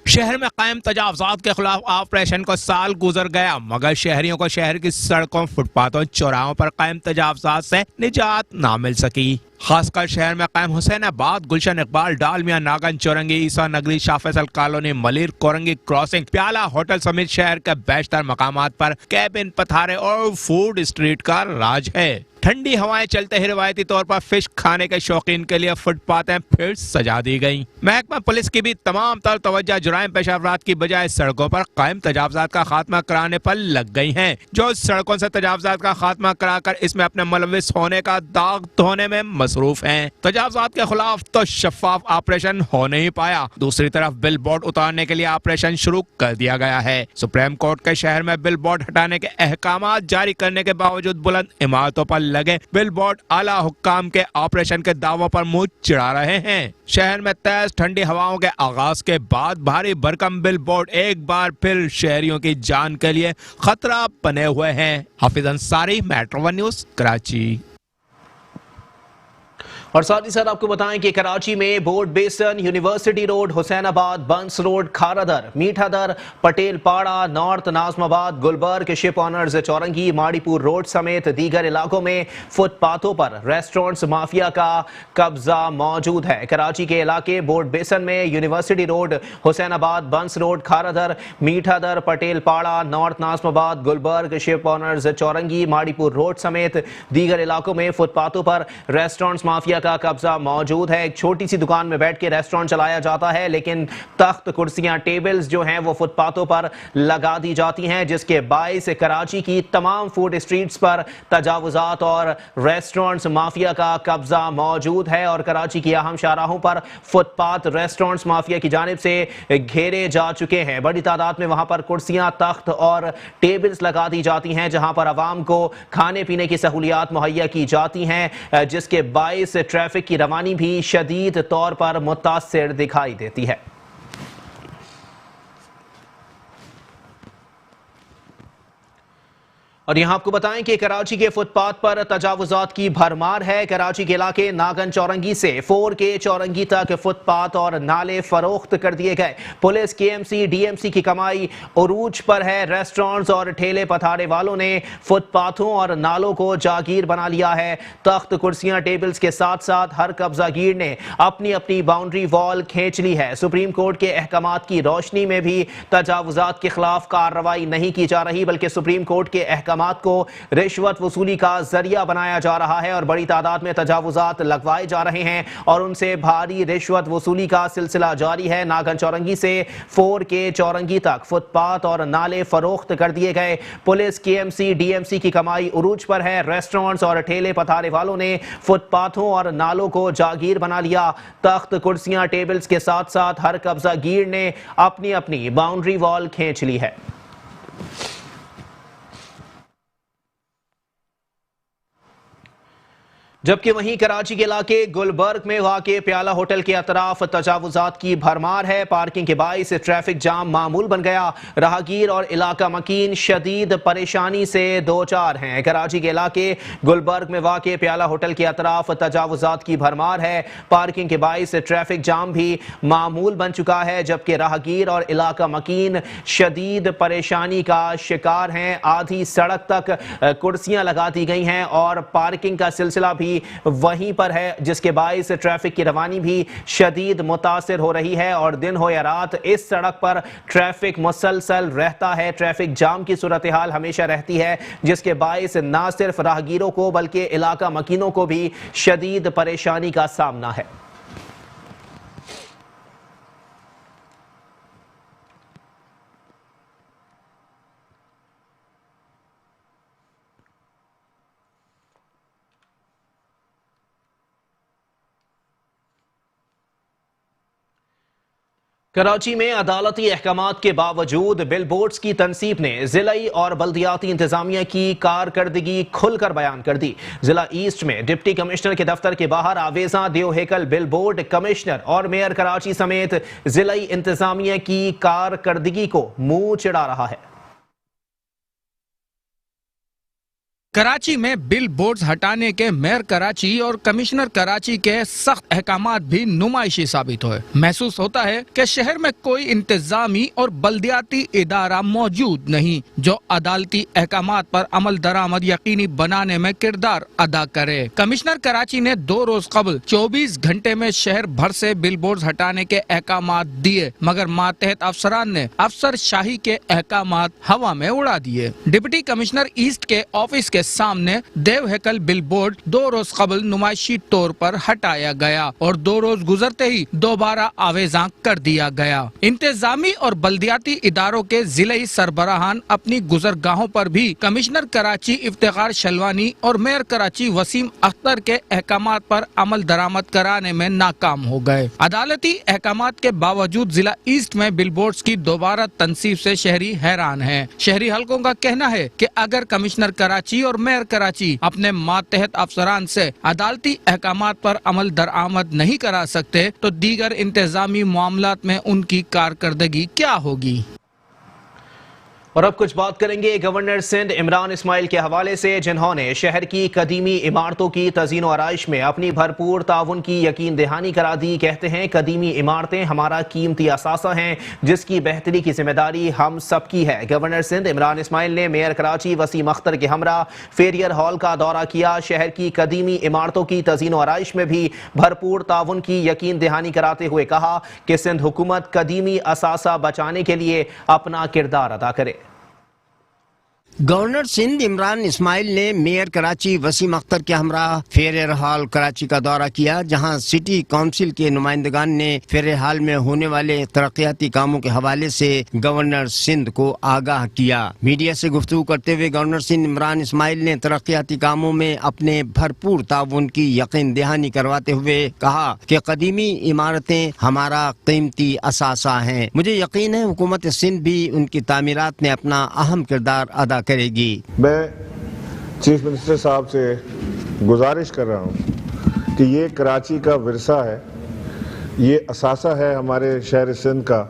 शहर में कायम तजावुजात के खिलाफ ऑपरेशन को साल गुजर गया, मगर शहरियों को शहर की सड़कों, फुटपाथों, चौराहों पर कायम तजावुजात से निजात ना मिल सकी। खासकर शहर में कायम हुसैनाबाद, गुलशन इकबाल, डालमिया, नागन, चौरंगी, ईसा नगरी, शाह फैसल कॉलोनी, मलिर, कोरंगी क्रॉसिंग, प्याला होटल समेत शहर के बेशतर मकामात पर कैबिन, पथारे और फूड स्ट्रीट का राज है। ठंडी हवाएं चलते ही रिवायती तौर पर फिश खाने के शौकीन के लिए फुटपाथें फिर सजा दी गयी। महकमा पुलिस की भी तमाम तर तवज्जो जुराइम पेशा अफराद की बजाय सड़कों पर कायम तजावुजात का खात्मा कराने पर लग गई है, जो सड़कों से तजावुजात का खात्मा कराकर इसमें अपने मुलविस होने का दाग धोने में मसरूफ हैं। तजावुजात के खिलाफ तो शफाफ ऑपरेशन हो नहीं पाया, दूसरी तरफ बिल बोर्ड उतारने के लिए ऑपरेशन शुरू कर दिया गया है। सुप्रीम कोर्ट के शहर में बिल बोर्ड हटाने के अहकाम जारी करने के बावजूद बुलंद इमारतों पर लगे बिल बोर्ड आला हुक्काम के ऑपरेशन के दावों पर मुंह चिढ़ा रहे हैं। शहर में तेज ठंडी हवाओं के आगाज के बाद भारी भरकम बिल बोर्ड एक बार फिर शहरियों की जान के लिए खतरा बने हुए हैं। हाफिज अंसारी, मेट्रो 1 न्यूज़, कराची। और साथ ही साथ आपको बताएं कि कराची में Boat Basin, University Road, Hussainabad, Burns Road, Kharadar, Mithadar, Patel Para, North Nazimabad, Gulberg, Ship Owners, Chowrangi, Maripur Road समेत दीगर इलाकों में फुटपाथों पर रेस्टोरेंट्स माफिया का कब्जा मौजूद है। कराची के इलाके बोर्ड बेसन में University Road, Hussainabad, Burns Road, Kharadar, Mithadar, Patel Para, North Nazimabad, Gulberg, Ship Owners, Chowrangi, Maripur Road समेत दीगर इलाकों में फुटपाथों पर रेस्टोरेंट्स माफिया का कब्जा मौजूद है। एक छोटी सी दुकान में बैठ के रेस्टोरेंट चलाया जाता है, लेकिन तख्त, कुर्सियां, टेबल्स जो हैं वो फुटपाथों पर लगा दी जाती हैं, जिसके बाइस कराची की तमाम फूड स्ट्रीट्स पर तजावुजात और रेस्टोरेंट्स माफिया का कब्जा मौजूद है। और कराची की अहम शाहराहों पर फुटपाथ रेस्टोरेंट्स माफिया की जानिब से घेरे जा चुके हैं। बड़ी तादाद में वहां पर कुर्सियां, तख्त और टेबल्स लगा दी जाती हैं, जहां पर आवाम को खाने पीने की सहूलियात मुहैया की जाती हैं, जिसके बाइस ट्रैफिक की रवानी भी शदीद तौर पर मुतासिर दिखाई देती है। और यहां आपको बताएं कि कराची के फुटपाथ पर तजावुजात की भरमार है। कराची के इलाके नागन चौरंगी से 4K चौरंगी तक फुटपाथ और नाले फरोख्त कर दिए गए। पुलिस, KMC, DMC की कमाई उरूज पर है। रेस्टोरेंट्स और ठेले पथारे वालों ने फुटपाथों और नालों को जागीर बना लिया है। तख्त, कुर्सियां, टेबल्स के साथ साथ हर कब्जागीर ने अपनी अपनी बाउंड्री वॉल खींच ली है। सुप्रीम कोर्ट के अहकामात की रोशनी में भी तजावुजात के खिलाफ कार्रवाई नहीं की जा रही, बल्कि सुप्रीम कोर्ट के अहकामात को रिश्वत वसूली का जरिया बनाया जा रहा है और बड़ी तादाद में तजावुजात लगवाए जा रहे हैं और उनसे भारी रिश्वत वसूली का सिलसिला जारी है। नागन चौरंगी से 4K चौरंगी तक फुटपाथ और नाले फरोख्त कर दिए गए। पुलिस, KMC, DMC की कमाई उरूज पर है। रेस्टोरेंट्स और ठेले पथारे वालों ने फुटपाथों और नालों को जागीर बना लिया। तख्त, कुर्सियां, टेबल्स के साथ साथ हर कब्जागीर ने अपनी अपनी बाउंड्री वॉल खींच ली है। जबकि वहीं कराची के इलाके गुलबर्ग में वाक़े प्याला होटल के अतराफ तजावुजात की भरमार है। पार्किंग के बाइस ट्रैफिक जाम मामूल बन गया। राहगीर और इलाका मकीन शदीद परेशानी से दो चार हैं। कराची के इलाके गुलबर्ग में वाक़े प्याला होटल के अतराफ तजावुजात की भरमार है। पार्किंग के बाइस ट्रैफिक जाम भी मामूल बन चुका है, जबकि राहगीर और इलाका मकीन शदीद परेशानी का शिकार हैं। आधी सड़क तक कुर्सियां लगा दी गई हैं और पार्किंग का सिलसिला भी भी वहीं पर है, जिसके बाइस ट्रैफिक की रवानी भी शदीद मुतासिर हो रही है और दिन हो या रात इस सड़क पर ट्रैफिक मुसलसल रहता है। ट्रैफिक जाम की सूरत हाल हमेशा रहती है, जिसके बाइस ना सिर्फ राहगीरों को बल्कि इलाका मकीनों को भी शदीद परेशानी का सामना है। कराची में अदालती अहकामात के बावजूद बिल बोर्ड्स की तनसीब ने जिलाई और बल्दियाती इंतजामिया की कारकर्दगी खुलकर बयान कर दी। जिला ईस्ट में डिप्टी कमिश्नर के दफ्तर के बाहर आवेजा देव हेकल बिल बोर्ड कमिश्नर और मेयर कराची समेत जिलाई इंतजामिया की कारकर्दगी को मुंह चिढ़ा रहा है। कराची में बिल बोर्ड्स हटाने के मेयर कराची और कमिश्नर कराची के सख्त अहकामात भी नुमाइशी साबित हुए। महसूस होता है कि शहर में कोई इंतजामी और बल्दियाती इदारा मौजूद नहीं जो अदालती अहकामात पर अमल दरामद यकीनी बनाने में किरदार अदा करे। कमिश्नर कराची ने 2 रोज कबल 24 घंटे में शहर भर से बिल बोर्ड्स हटाने के अहकामात दिए, मगर मातहत अफसरान ने अफसर शाही के अहकामात हवा में उड़ा दिए। डिप्टी कमिश्नर ईस्ट के ऑफिस के सामने देव हेकल बिल बोर्ड 2 रोज कबल नुमाइशी तौर पर हटाया गया और 2 रोज गुजरते ही दोबारा आवेजा कर दिया गया। इंतजामी और बल्दियाती इदारों के जिले सरबराहान अपनी गुजरगाहों पर भी कमिश्नर कराची इफ्तिखार शलवानी और मेयर कराची वसीम अख्तर के अहकामात पर अमल दरामद कराने में नाकाम हो गए। अदालती अहकामात के बावजूद जिला ईस्ट में बिल बोर्ड्स की दोबारा तनसीब से शहरी हैरान है। शहरी हलकों का कहना है कि अगर कमिश्नर कराची और मेयर कराची अपने मातहत अफसरान से अदालती अहकामात पर अमल दरामद नहीं करा सकते तो दीगर इंतजामी मामलात में उनकी कारकर्दगी क्या होगी। और अब कुछ बात करेंगे गवर्नर सिंध इमरान इस्माइल के हवाले से, जिन्होंने शहर की कदीमी इमारतों की तज़ीन और आराइश में अपनी भरपूर ताउन की यकीन दहानी करा दी। कहते हैं कदीमी इमारतें हमारा कीमती असासा हैं जिसकी बेहतरी की जिम्मेदारी हम सबकी है। गवर्नर सिंध इमरान इस्माइल ने मेयर कराची वसीम अख्तर के हमरा फेरियर हॉल का दौरा किया। शहर की कदीमी इमारतों की तज़ीन और आराइश में भी भरपूर ताउन की यकीन दहानी कराते हुए कहा कि सिंध हुकूमत कदीमी असासा बचाने के लिए अपना किरदार अदा करे। गवर्नर सिंध इमरान इस्माइल ने मेयर कराची वसीम अख्तर के हमरा फेरियर हॉल कराची का दौरा किया, जहां सिटी काउंसिल के नुमाइंदगान ने फेरियर हॉल में होने वाले तरक्याती कामों के हवाले से गवर्नर सिंध को आगाह किया। मीडिया से गुफ्तगू करते हुए गवर्नर सिंध इमरान इस्माइल ने तरक्याती कामों में अपने भरपूर ताउन की यकीन दहानी करवाते हुए कहा कि कदीमी इमारतें हमारा कीमती असासा हैं। मुझे यकीन है हुकूमत सिंध भी उनकी तामीरात में अपना अहम किरदार अदा करेगी। मैं चीफ मिनिस्टर साहब से गुजारिश कर रहा हूँ कि ये कराची का विरसा है, ये असासा है हमारे शहर सिंध का,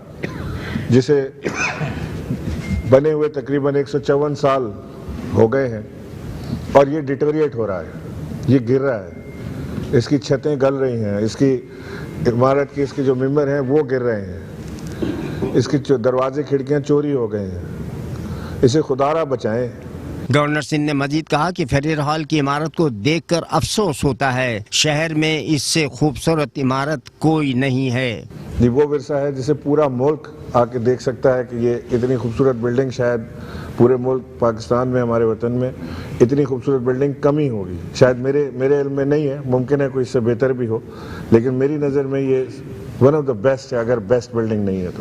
जिसे बने हुए तकरीबन 154 साल हो गए हैं और ये डिटोरिएट हो रहा है, ये गिर रहा है, इसकी छतें गल रही हैं, इसकी इमारत की इसके जो मेंबर हैं वो गिर रहे हैं, इसकी दरवाजे खिड़कियाँ चोरी हो गए हैं, इसे खुदारा बचाएं। गवर्नर सिंह ने मजीद कहा कि फेरियर हॉल की इमारत को देखकर अफसोस होता है, शहर में इससे खूबसूरत इमारत कोई नहीं है। ये वो विरसा है जिसे पूरा मुल्क आके देख सकता है कि ये इतनी खूबसूरत बिल्डिंग शायद पूरे मुल्क पाकिस्तान में, हमारे वतन में इतनी खूबसूरत बिल्डिंग कम ही होगी। शायद मेरे इल्म में नहीं है, मुमकिन है कोई इससे बेहतर भी हो, लेकिन मेरी नज़र में ये वन ऑफ द बेस्ट है, अगर बेस्ट बिल्डिंग नहीं है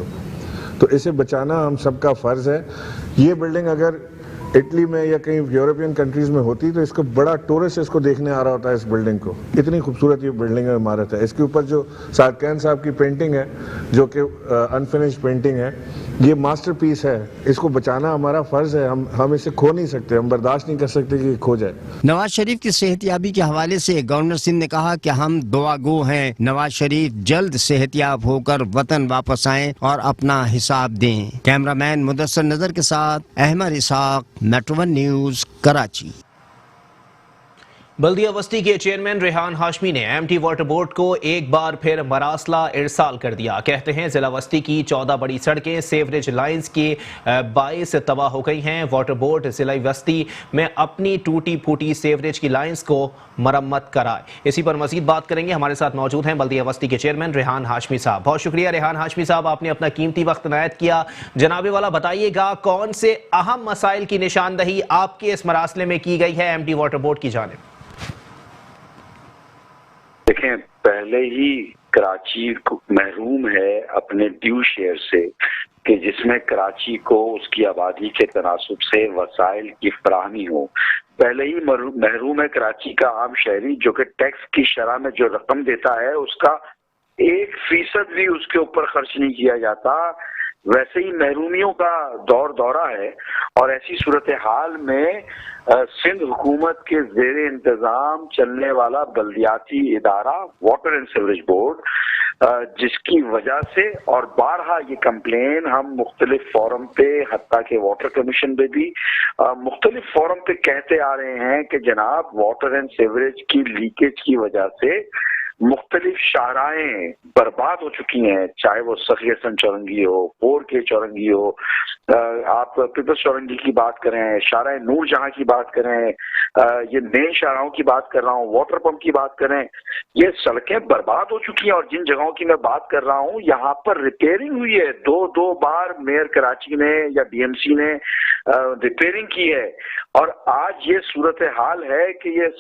तो इसे बचाना हम सबका फ़र्ज़ है। ये बिल्डिंग अगर इटली में या कहीं यूरोपियन कंट्रीज़ में होती तो इसको बड़ा टूरिस्ट इसको देखने आ रहा होता है इस बिल्डिंग को। इतनी खूबसूरत ये बिल्डिंग है, इमारत है। इसके ऊपर जो सादकैन साहब की पेंटिंग है जो कि अनफिनिश्ड पेंटिंग है, ये मास्टरपीस है, इसको बचाना हमारा फ़र्ज़ है। हम इसे खो नहीं सकते, हम बर्दाश्त नहीं कर सकते कि खो जाए। नवाज शरीफ की सेहतियाबी के हवाले से गवर्नर सिंह ने कहा कि हम दुआगो हैं, नवाज शरीफ जल्द सेहतियाब होकर वतन वापस आएं और अपना हिसाब दें। कैमरामैन मुदस्सर नजर के साथ अहमद इसाक, मेट्रो 1 न्यूज़, कराची। बल्दिया वस्ती के चेयरमैन रेहान हाशमी ने एमटी वाटर बोर्ड को एक बार फिर मरासला इरसाल कर दिया। कहते हैं जिला वस्ती की 14 बड़ी सड़कें सेवरेज लाइंस के बाइस तबाह हो गई हैं। वाटर बोर्ड जिला वस्ती में अपनी टूटी फूटी सेवरेज की लाइंस को मरम्मत कराए। इसी पर मजीद बात करेंगे। हमारे साथ मौजूद हैं बल्दिया वस्ती के चेयरमैन रेहान हाशमी साहब। बहुत शुक्रिया रेहान हाशमी साहब, आपने अपना कीमती वक्त इनायत किया। जनाबे वाला बताइएगा, कौन से अहम मसाइल की निशानदही आपके इस मरासले में की गई है एमटी वाटर बोर्ड की जानिब? देखें, पहले ही कराची महरूम है अपने ड्यू शेयर से, कि जिसमें कराची को उसकी आबादी के तनासुब से वसाइल की फराहमी हो। पहले ही महरूम है कराची का आम शहरी, जो कि टैक्स की शरह में जो रकम देता है उसका 1% भी उसके ऊपर खर्च नहीं किया जाता। वैसे ही महरूमियों का दौरा है। और ऐसी सूरत हाल में सिंध हुकूमत के जेर इंतजाम चलने वाला बल्दियाती इदारा वाटर एंड सीवरेज बोर्ड, जिसकी वजह से और बारहा ये कंप्लेन हम मुख्तलिफ फोरम पे, हत्ता के वाटर कमीशन पे भी मुख्तलिफ फोरम पे कहते आ रहे हैं कि जनाब वाटर एंड सीवरेज की लीकेज की वजह से मुख्तलिफ शाहराएं बर्बाद हो चुकी हैं, चाहे वो सखी हसन चौरंगी हो, पोर के चौरंगी हो, आप पीपल्स चौरंगी की बात करें, शाहराए नूर जहां की बात करें, ये नए शाहराओं की बात कर रहा हूँ, वाटर पंप की बात करें, ये सड़कें बर्बाद हो चुकी हैं। और जिन जगहों की मैं बात कर रहा हूँ यहाँ पर रिपेयरिंग हुई है, दो बार मेयर कराची ने या डीएमसी ने रिपेयरिंग की है। और आज ये सूरत हाल है कि ये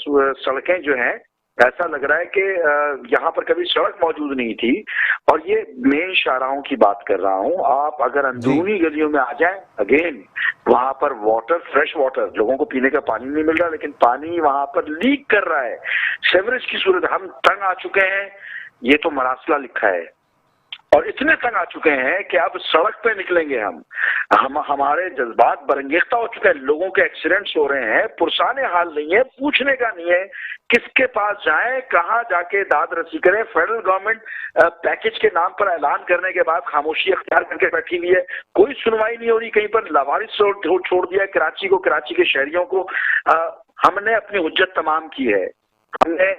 सड़कें जो हैं, ऐसा लग रहा है कि यहाँ पर कभी सड़क मौजूद नहीं थी। और ये मेन शाहराहों की बात कर रहा हूँ। आप अगर अंदरूनी गलियों में आ जाएं, अगेन वहां पर वाटर, फ्रेश वाटर, लोगों को पीने का पानी नहीं मिल रहा, लेकिन पानी वहां पर लीक कर रहा है। सेवरेज की सूरत, हम तंग आ चुके हैं। ये तो मरासला लिखा है और इतने तंग आ चुके हैं कि अब सड़क पे निकलेंगे हम हमारे जज्बात बरंगेख्ता हो चुके हैं। लोगों के एक्सीडेंट्स हो रहे हैं, पुरसाने हाल नहीं है, पूछने का नहीं है किसके पास जाएं, कहां जाके दाद रसी करें। फेडरल गवर्नमेंट पैकेज के नाम पर ऐलान करने के बाद खामोशी अख्तियार करके बैठी हुई है, कोई सुनवाई नहीं हो रही। कहीं पर लावारिस छोड़ दिया है कराची को, कराची के शहरियों को। हमने अपनी हुज्जत तमाम की है, हमने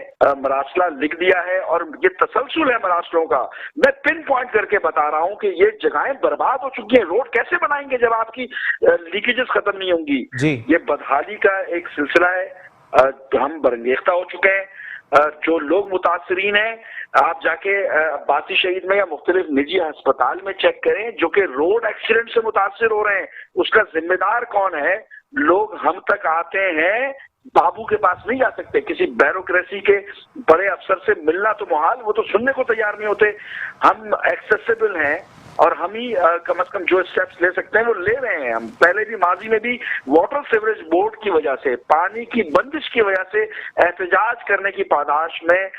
मरासला लिख दिया है और ये तसलसल है मरासलों का। मैं पिन पॉइंट करके बता रहा हूं कि ये जगहें बर्बाद हो चुकी हैं। रोड कैसे बनाएंगे जब आपकी लीकेजेस खत्म नहीं होंगी? ये बदहाली का एक सिलसिला है। हम बरंगेख्ता हो चुके हैं। जो लोग मुतासरीन हैं, आप जाके अब्बासी शहीद में या मुख्तलिफ निजी अस्पताल में चेक करें, जो कि रोड एक्सीडेंट से मुतासर हो रहे हैं। उसका जिम्मेदार कौन है? लोग हम तक आते हैं, बाबू के पास नहीं जा सकते। किसी ब्यूरोक्रेसी के बड़े अफसर से मिलना तो मुहाल, वो तो सुनने को तैयार नहीं होते। हम एक्सेसिबल हैं और हम ही कम से कम जो स्टेप्स ले सकते हैं वो ले रहे हैं। हम पहले भी माजी में भी वाटर सीवरेज बोर्ड की वजह से, पानी की बंदिश की वजह से एहतजाज करने की पादाश में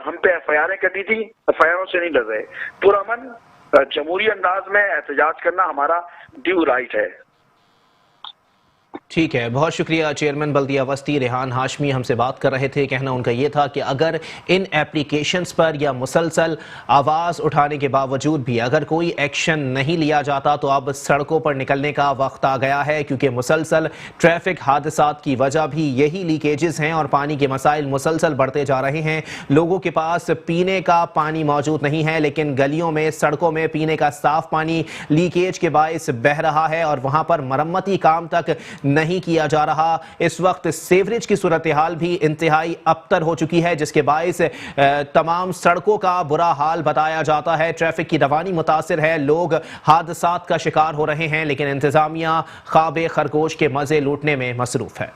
हम पे एफआईआरें कटी थी। एफआईआरों से नहीं डर रहे, पुरअमन जमहूरी अंदाज में एहतजाज करना हमारा ड्यू राइट है। ठीक है, बहुत शुक्रिया। चेयरमैन बल्दिया वस्ती रेहान हाशमी हमसे बात कर रहे थे। कहना उनका ये था कि अगर इन एप्लीकेशंस पर या मुसलसल आवाज़ उठाने के बावजूद भी अगर कोई एक्शन नहीं लिया जाता तो अब सड़कों पर निकलने का वक्त आ गया है, क्योंकि मुसलसल ट्रैफिक हादसात की वजह भी यही लीकेजेस हैं और पानी के मसाइल मुसलसल बढ़ते जा रहे हैं। लोगों के पास पीने का पानी मौजूद नहीं है, लेकिन गलियों में, सड़कों में पीने का साफ पानी लीकेज के बायस बह रहा है और वहाँ पर मरम्मती काम तक नहीं किया जा रहा। इस वक्त सेवरेज की सूरत हाल भी इंतहाई अबतर हो चुकी है, जिसके बायस तमाम सड़कों का बुरा हाल बताया जाता है। ट्रैफिक की रवानी मुतासिर है, लोग हादसात का शिकार हो रहे हैं, लेकिन इंतजामिया ख्वाब खरगोश के मजे लूटने में मसरूफ है।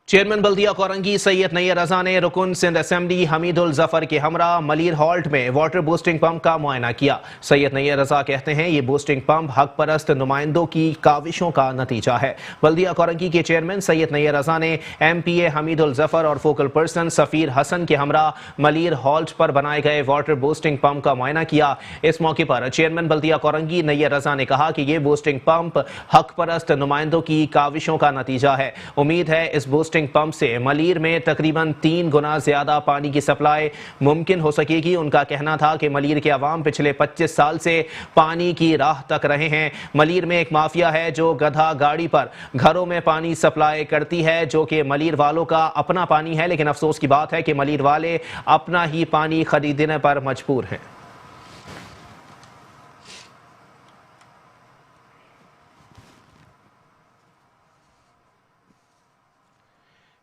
चेयरमैन बल्दिया कोरंगी सैयद नैयर रजा ने रुकन सिंध असेंबली हमीदुल जफर के हमरा मलीर हॉल्ट में वाटर बूस्टिंग पंप का मुआयना किया। सैयद नैयर रजा कहते हैं ये बूस्टिंग पंप हक परस्त नुमाइंदों की काविशों का नतीजा है। बल्दिया कोरंगी के चेयरमैन सैयद नैयर रजा ने MPA हमीदुल जफर और फोकल पर्सन सफीर हसन के हमरा मलीर हॉल्ट पर बनाए गए वाटर बूस्टिंग पंप का मुआयना किया। इस मौके पर चेयरमैन बल्दिया कोरंगी नैयर रजा ने कहा कि ये बूस्टिंग पंप हक परस्त नुमाइंदों की काविशों का नतीजा है। उम्मीद है इस बूस्टिंग हार्वेस्टिंग पंप से मलीर में तकरीबन 3 गुना ज्यादा पानी की सप्लाई मुमकिन हो सकेगी। उनका कहना था कि मलीर के अवाम पिछले 25 साल से पानी की राह तक रहे हैं। मलीर में एक माफिया है जो गधा गाड़ी पर घरों में पानी सप्लाई करती है, जो कि मलीर वालों का अपना पानी है, लेकिन अफसोस की बात है कि मलीर वाले अपना ही पानी खरीदने पर मजबूर हैं।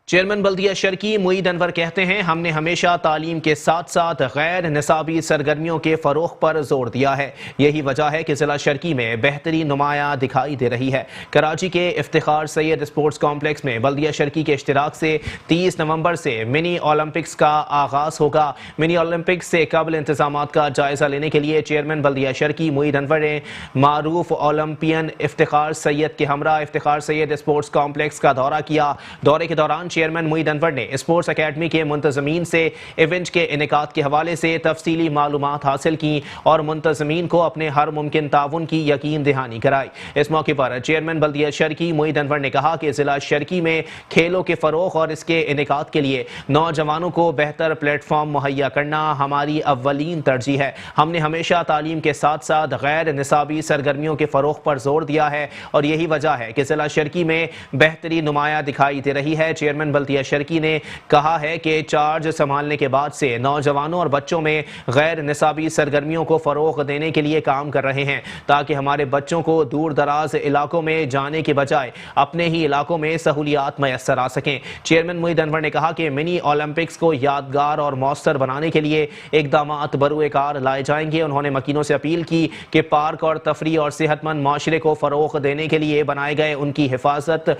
चेयरमैन बल्दिया शर्की मुईद अनवर कहते हैं, हमने हमेशा तालीम के साथ साथ गैर निसाबी सरगर्मियों के फरोग पर जोर दिया है। यही वजह है कि जिला शर्की में बेहतरी नुमाया दिखाई दे रही है। कराची के इफ्तिखार सैयद स्पोर्ट्स कॉम्प्लेक्स में बल्दिया शर्की के इश्तिराक से 30 नवंबर से मिनी ओलंपिक्स का आगाज होगा। मिनी ओलंपिक्स से कबल इंतजामात का जायजा लेने के लिए चेयरमैन बल्दिया शर्की मुईद अनवर ने मारूफ ओलंपियन इफ्तिखार सैयद के हमरा इफ्तिखार सैयद स्पोर्ट्स कॉम्प्लेक्स का दौरा किया। दौरे के दौरान चेयरमैन मुईद अनवर ने स्पोर्ट्स अकेडमी के मुंतजमीन से इवेंट के इनेकाद के हवाले से तफसीली मालूमात हासिल की और मुंतजमीन को अपने हर मुमकिन ताउन की यकीन दहानी कराई। इस मौके पर चेयरमैन बल्दिया शर्की मुईद अनवर ने कहा कि जिला शर्की में खेलों के फरोग और इसके इनेकाद के लिए नौजवानों को बेहतर प्लेटफॉर्म मुहैया करना हमारी अव्वलीन तरजीह है। हमने हमेशा तालीम के साथ साथ गैर निसाबी सरगर्मियों के फरोग पर जोर दिया है और यही वजह है कि जिला शर्की में बेहतरी नुमाया दिखाई दे रही है। चेयरमैन बल्दिया शर्की ने कहा है कि चार्ज संभालने के बाद से नौजवानों और बच्चों में गैर निसाबी सरगर्मियों को फरोग देने के लिए काम कर रहे हैं, ताकि हमारे बच्चों को दूर दराज इलाकों में जाने के बजाय अपने ही इलाकों में सहूलियात मैसर आ सकें। चेयरमैन मुईद अनवर ने कहा कि मिनी ओलंपिक्स को यादगार और मौसर बनाने के लिए इकदामात बरूए कार लाए जाएंगे। उन्होंने मकीनों से अपील की कि पार्क और तफरी और सेहतमंद माशरे को फरोग देने के लिए बनाए गए उनकी हिफाजत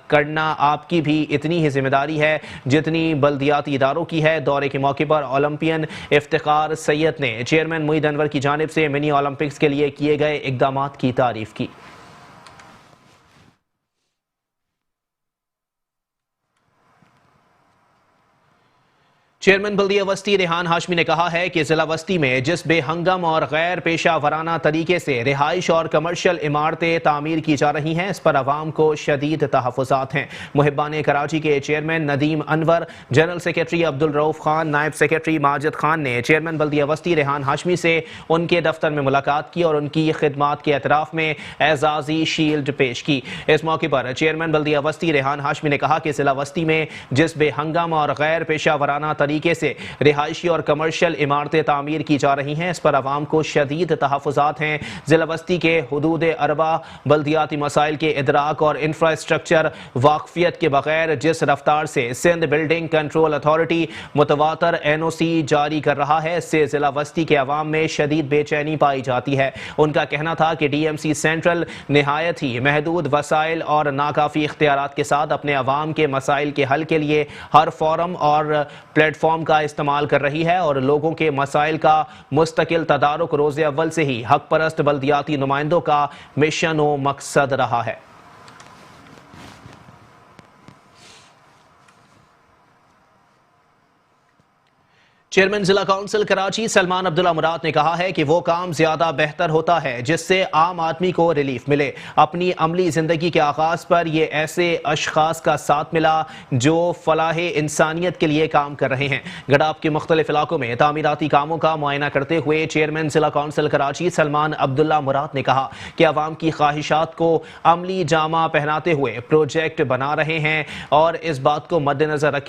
करना आपकी भी इतनी ही जिम्मेदारी है जितनी बल्दियाती इदारों की है। दौरे के मौके पर ओलंपियन इफ्तिखार सैयद ने चेयरमैन मुईद अनवर की जानिब से मिनी ओलंपिक्स के लिए किए गए इकदामात की तारीफ की। चेयरमैन बल्दिया वस्ती रेहान हाशमी ने कहा है कि जिला वस्ती में जिस बेहंगम और गैर पेशा वराना तरीके से रिहाइश और कमर्शियल इमारतें तामीर की जा रही हैं, इस पर आवाम को शदीद तहफ़्फ़ुज़ात हैं। मुहिब्बान कराची के chairman Nadeem Anwar, general secretary Abdul Rauf Khan, नायब सेक्रेटरी माजिद खान ने चेयरमैन बल्दिया वस्ती रेहान हाशमी से उनके दफ्तर में मुलाकात की और उनकी खिदमात के एतराफ़ में एजाज़ी शील्ड पेश की। इस मौके पर चेयरमैन बल्दिया वस्ती रेहान हाशमी ने कहा कि जिला वस्ती में जिस बेहंगम और गैर पेशा वराना तरीके से रिहायशी और कमर्शियल इमारतें तामीर की जा रही हैं, इस पर आवाम को शदीद तहफ़्फ़ुज़ात हैं। जिला बस्ती के हुदूद अरबा बल्दियाती मसाइल के इदराक और इंफ्रास्ट्रक्चर वाकफियत के बगैर जिस रफ्तार से सिंध बिल्डिंग कंट्रोल अथॉरिटी मुतवातर NOC जारी कर रहा है, इससे जिला बस्ती के अवाम में शदीद बेचैनी पाई जाती है। उनका कहना था कि DMC सेंट्रल नहायत ही महदूद वसाइल और नाकाफी इख्तियारात के साथ अपने अवाम के मसाइल के हल के लिए हर फोरम और प्लेटफॉर्म का इस्तेमाल कर रही है और लोगों के मसाइल का मुस्तकिल तदारुक रोज़े अव्वल से ही हक परस्त बल्दियाती नुमाइंदों का मिशन व मकसद रहा है। चेयरमैन जिला काउंसिल कराची सलमान अब्दुल्ला मुराद ने कहा है कि वो काम ज्यादा बेहतर होता है जिससे आम आदमी को रिलीफ मिले। अपनी अमली जिंदगी के आगाज पर ये ऐसे अशखास का साथ मिला जो फलाह इंसानियत के लिए काम कर रहे हैं। गडाब के मुख्तलिफ इलाकों में तामीराती कामों का मुआयना करते हुए चेयरमैन जिला काउंसिल कराची सलमान अब्दुल्ला मुराद ने कहा कि अवाम की ख्वाहिशात को अमली जामा पहनाते हुए प्रोजेक्ट बना रहे हैं और इस बात को मद्देनजर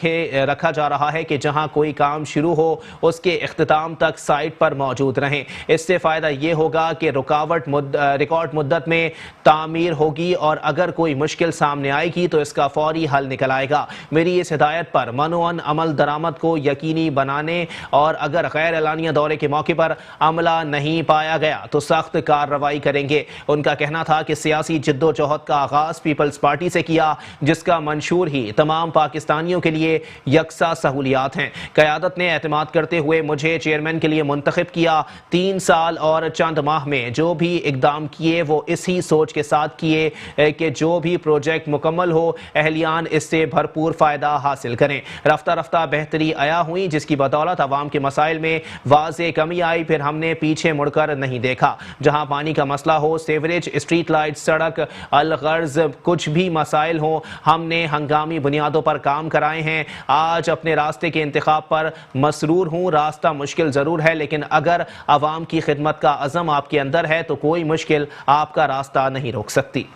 रखा जा रहा है कि जहां कोई काम शुरू हो उसके इख्तिताम तक साइट पर मौजूद रहें। इससे फायदा ये होगा कि रिकॉर्ड मुद्दत में तामीर होगी और अगर कोई मुश्किल सामने आएगी तो इसका फौरी हल निकल आएगा। मेरी इस हिदायत पर मनोअन अमल दरामद को यकीनी बनाने और अगर गैर एलानिया दौरे के मौके पर अमला नहीं पाया गया तो सख्त कार्रवाई करेंगे। उनका कहना था कि सियासी जिद्दोजहद का आगाज पीपल्स पार्टी से किया, जिसका मंशूर ही तमाम पाकिस्तानियों के लिए यकसा सहूलियात हैं। क़यादत ने एतमाद बात करते हुए मुझे चेयरमैन के लिए मुंतखब किया। 3 साल और चंद माह में जो भी इकदाम किए वो इसी सोच के साथ किए कि जो भी प्रोजेक्ट मुकम्मल हो अहलियान इससे भरपूर फ़ायदा हासिल करें। रफ्ता रफ्ता बेहतरी आया हुई जिसकी बदौलत आवाम के मसाइल में वाज़े कमी आई। फिर हमने पीछे मुड़कर नहीं देखा। जहां पानी का मसला हो, सीवरेज, स्ट्रीट लाइट, सड़क, अलगर्ज, कुछ भी मसाइल हो, हमने हंगामी बुनियादों पर काम कराए हैं। आज अपने रास्ते के इंतखाब पर मसरूर हूँ। रास्ता मुश्किल ज़रूर है लेकिन अगर आवाम की खिदमत का अज़म आपके अंदर है तो कोई मुश्किल आपका रास्ता नहीं रोक सकती।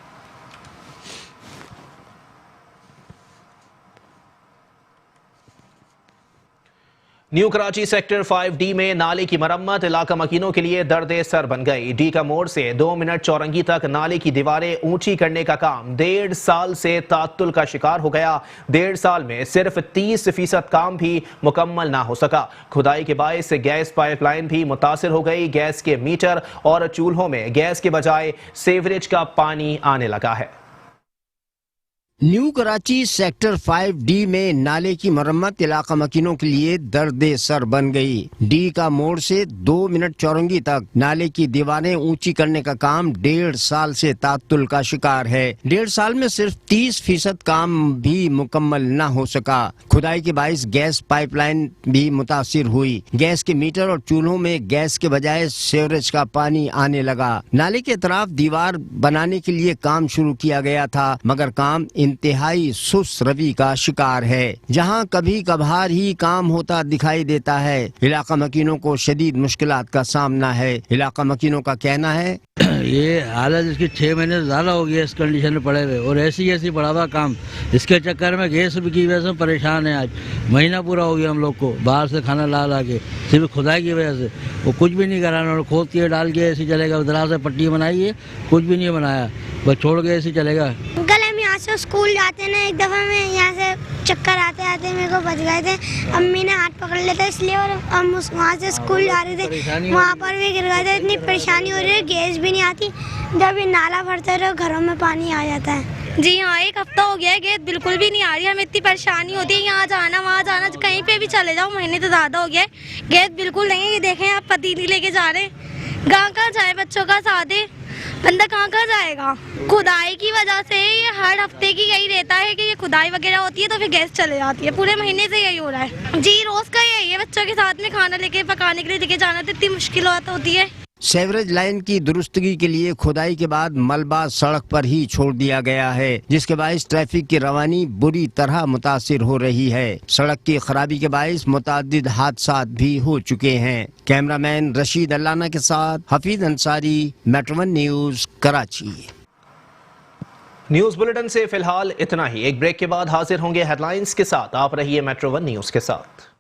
न्यू कराची सेक्टर 5D में नाले की मरम्मत इलाका मकीनों के लिए दर्द सर बन गई। डी का मोड़ से 2 मिनट चौरंगी तक नाले की दीवारें ऊंची करने का काम 1.5 साल से तात्तुल का शिकार हो गया। 1.5 साल में सिर्फ 30% काम भी मुकम्मल ना हो सका। खुदाई के बायस गैस पाइपलाइन भी मुतासिर हो गई। गैस के मीटर और चूल्हों में गैस के बजाय सीवरेज का पानी आने लगा है। न्यू कराची सेक्टर 5D में नाले की मरम्मत इलाका मकीनों के लिए दर्द सर बन गई। डी का मोड़ से 2 मिनट चौरंगी तक नाले की दीवारें ऊंची करने का काम 1.5 साल से तात्तुल का शिकार है। 1.5 साल में सिर्फ 30% काम भी मुकम्मल न हो सका। खुदाई के बायस गैस पाइपलाइन भी मुतासिर हुई। गैस के मीटर और चूल्हों में गैस के बजाय सीवरेज का पानी आने लगा। नाले के तरफ दीवार बनाने के लिए काम शुरू किया गया था मगर काम इंतहाई सुस्त रवि का शिकार है। जहां कभी कभार ही काम होता दिखाई देता है। इलाका मकीनों को शदीद मुश्किलात का सामना है। इलाका मकीनों का कहना है ये हालत इसकी 6 महीने से ज़्यादा हो गया इस कंडीशन में पड़े हुए और ऐसी बढ़ा हुआ काम। इसके चक्कर में गैस की वजह से परेशान है। आज महीना पूरा हो गया हम लोग को बाहर से खाना ला के सिर्फ खुदाई की वजह से। वो कुछ भी नहीं करा उन्होंने। खोद के डाल के ऐसे चलेगा। उधर से पट्टी बनाई है कुछ भी नहीं बनाया बस छोड़ के ऐसे चलेगा। कल हम यहाँ से स्कूल जाते ना एक दफ़ा में यहाँ से चक्कर आते आते मेरे को बच गए थे। अम्मी ने हाथ पकड़ लिया था इसलिए और हम वहाँ से स्कूल जा रहे थे वहाँ पर भी गिर गए थे। इतनी परेशानी हो रही है। गैस भी नहीं आती। जब ये नाला भरते रहो घरों में पानी आ जाता है। जी हाँ 1 हफ्ता हो गया है गैस बिल्कुल भी नहीं आ रही। हमें इतनी परेशानी होती है यहाँ जाना वहाँ जाना कहीं पे भी चले जाओ। महीने तो ज़्यादा हो गया है गैस बिल्कुल नहीं है। ये देखें आप पतीली लेके जा रहे हैं। कहाँ जाए बच्चों का साथ बंदा कहाँ जाएगा। खुदाई की वजह से ये हर हफ्ते की यही रहता है कि ये खुदाई वगैरह होती है तो फिर गैस चले जाती है। पूरे महीने से यही हो रहा है। जी रोज का यही है। बच्चों के साथ में खाना लेके पकाने के लिए लेके जाना तो इतनी मुश्किल होती है। सीवरेज लाइन की दुरुस्तगी के लिए खुदाई के बाद मलबा सड़क पर ही छोड़ दिया गया है जिसके बायस ट्रैफिक की रवानी बुरी तरह मुतासिर हो रही है। सड़क की खराबी के बायस मुतादिद हादसात भी हो चुके हैं। कैमरामैन रशीद अल्लाना के साथ Hafeez Ansari, metro 1 news Karachi. News bulletin से फिलहाल इतना ही। एक ब्रेक के बाद हाजिर होंगे हेडलाइंस के साथ। आप रहिए मेट्रो 1 न्यूज के साथ।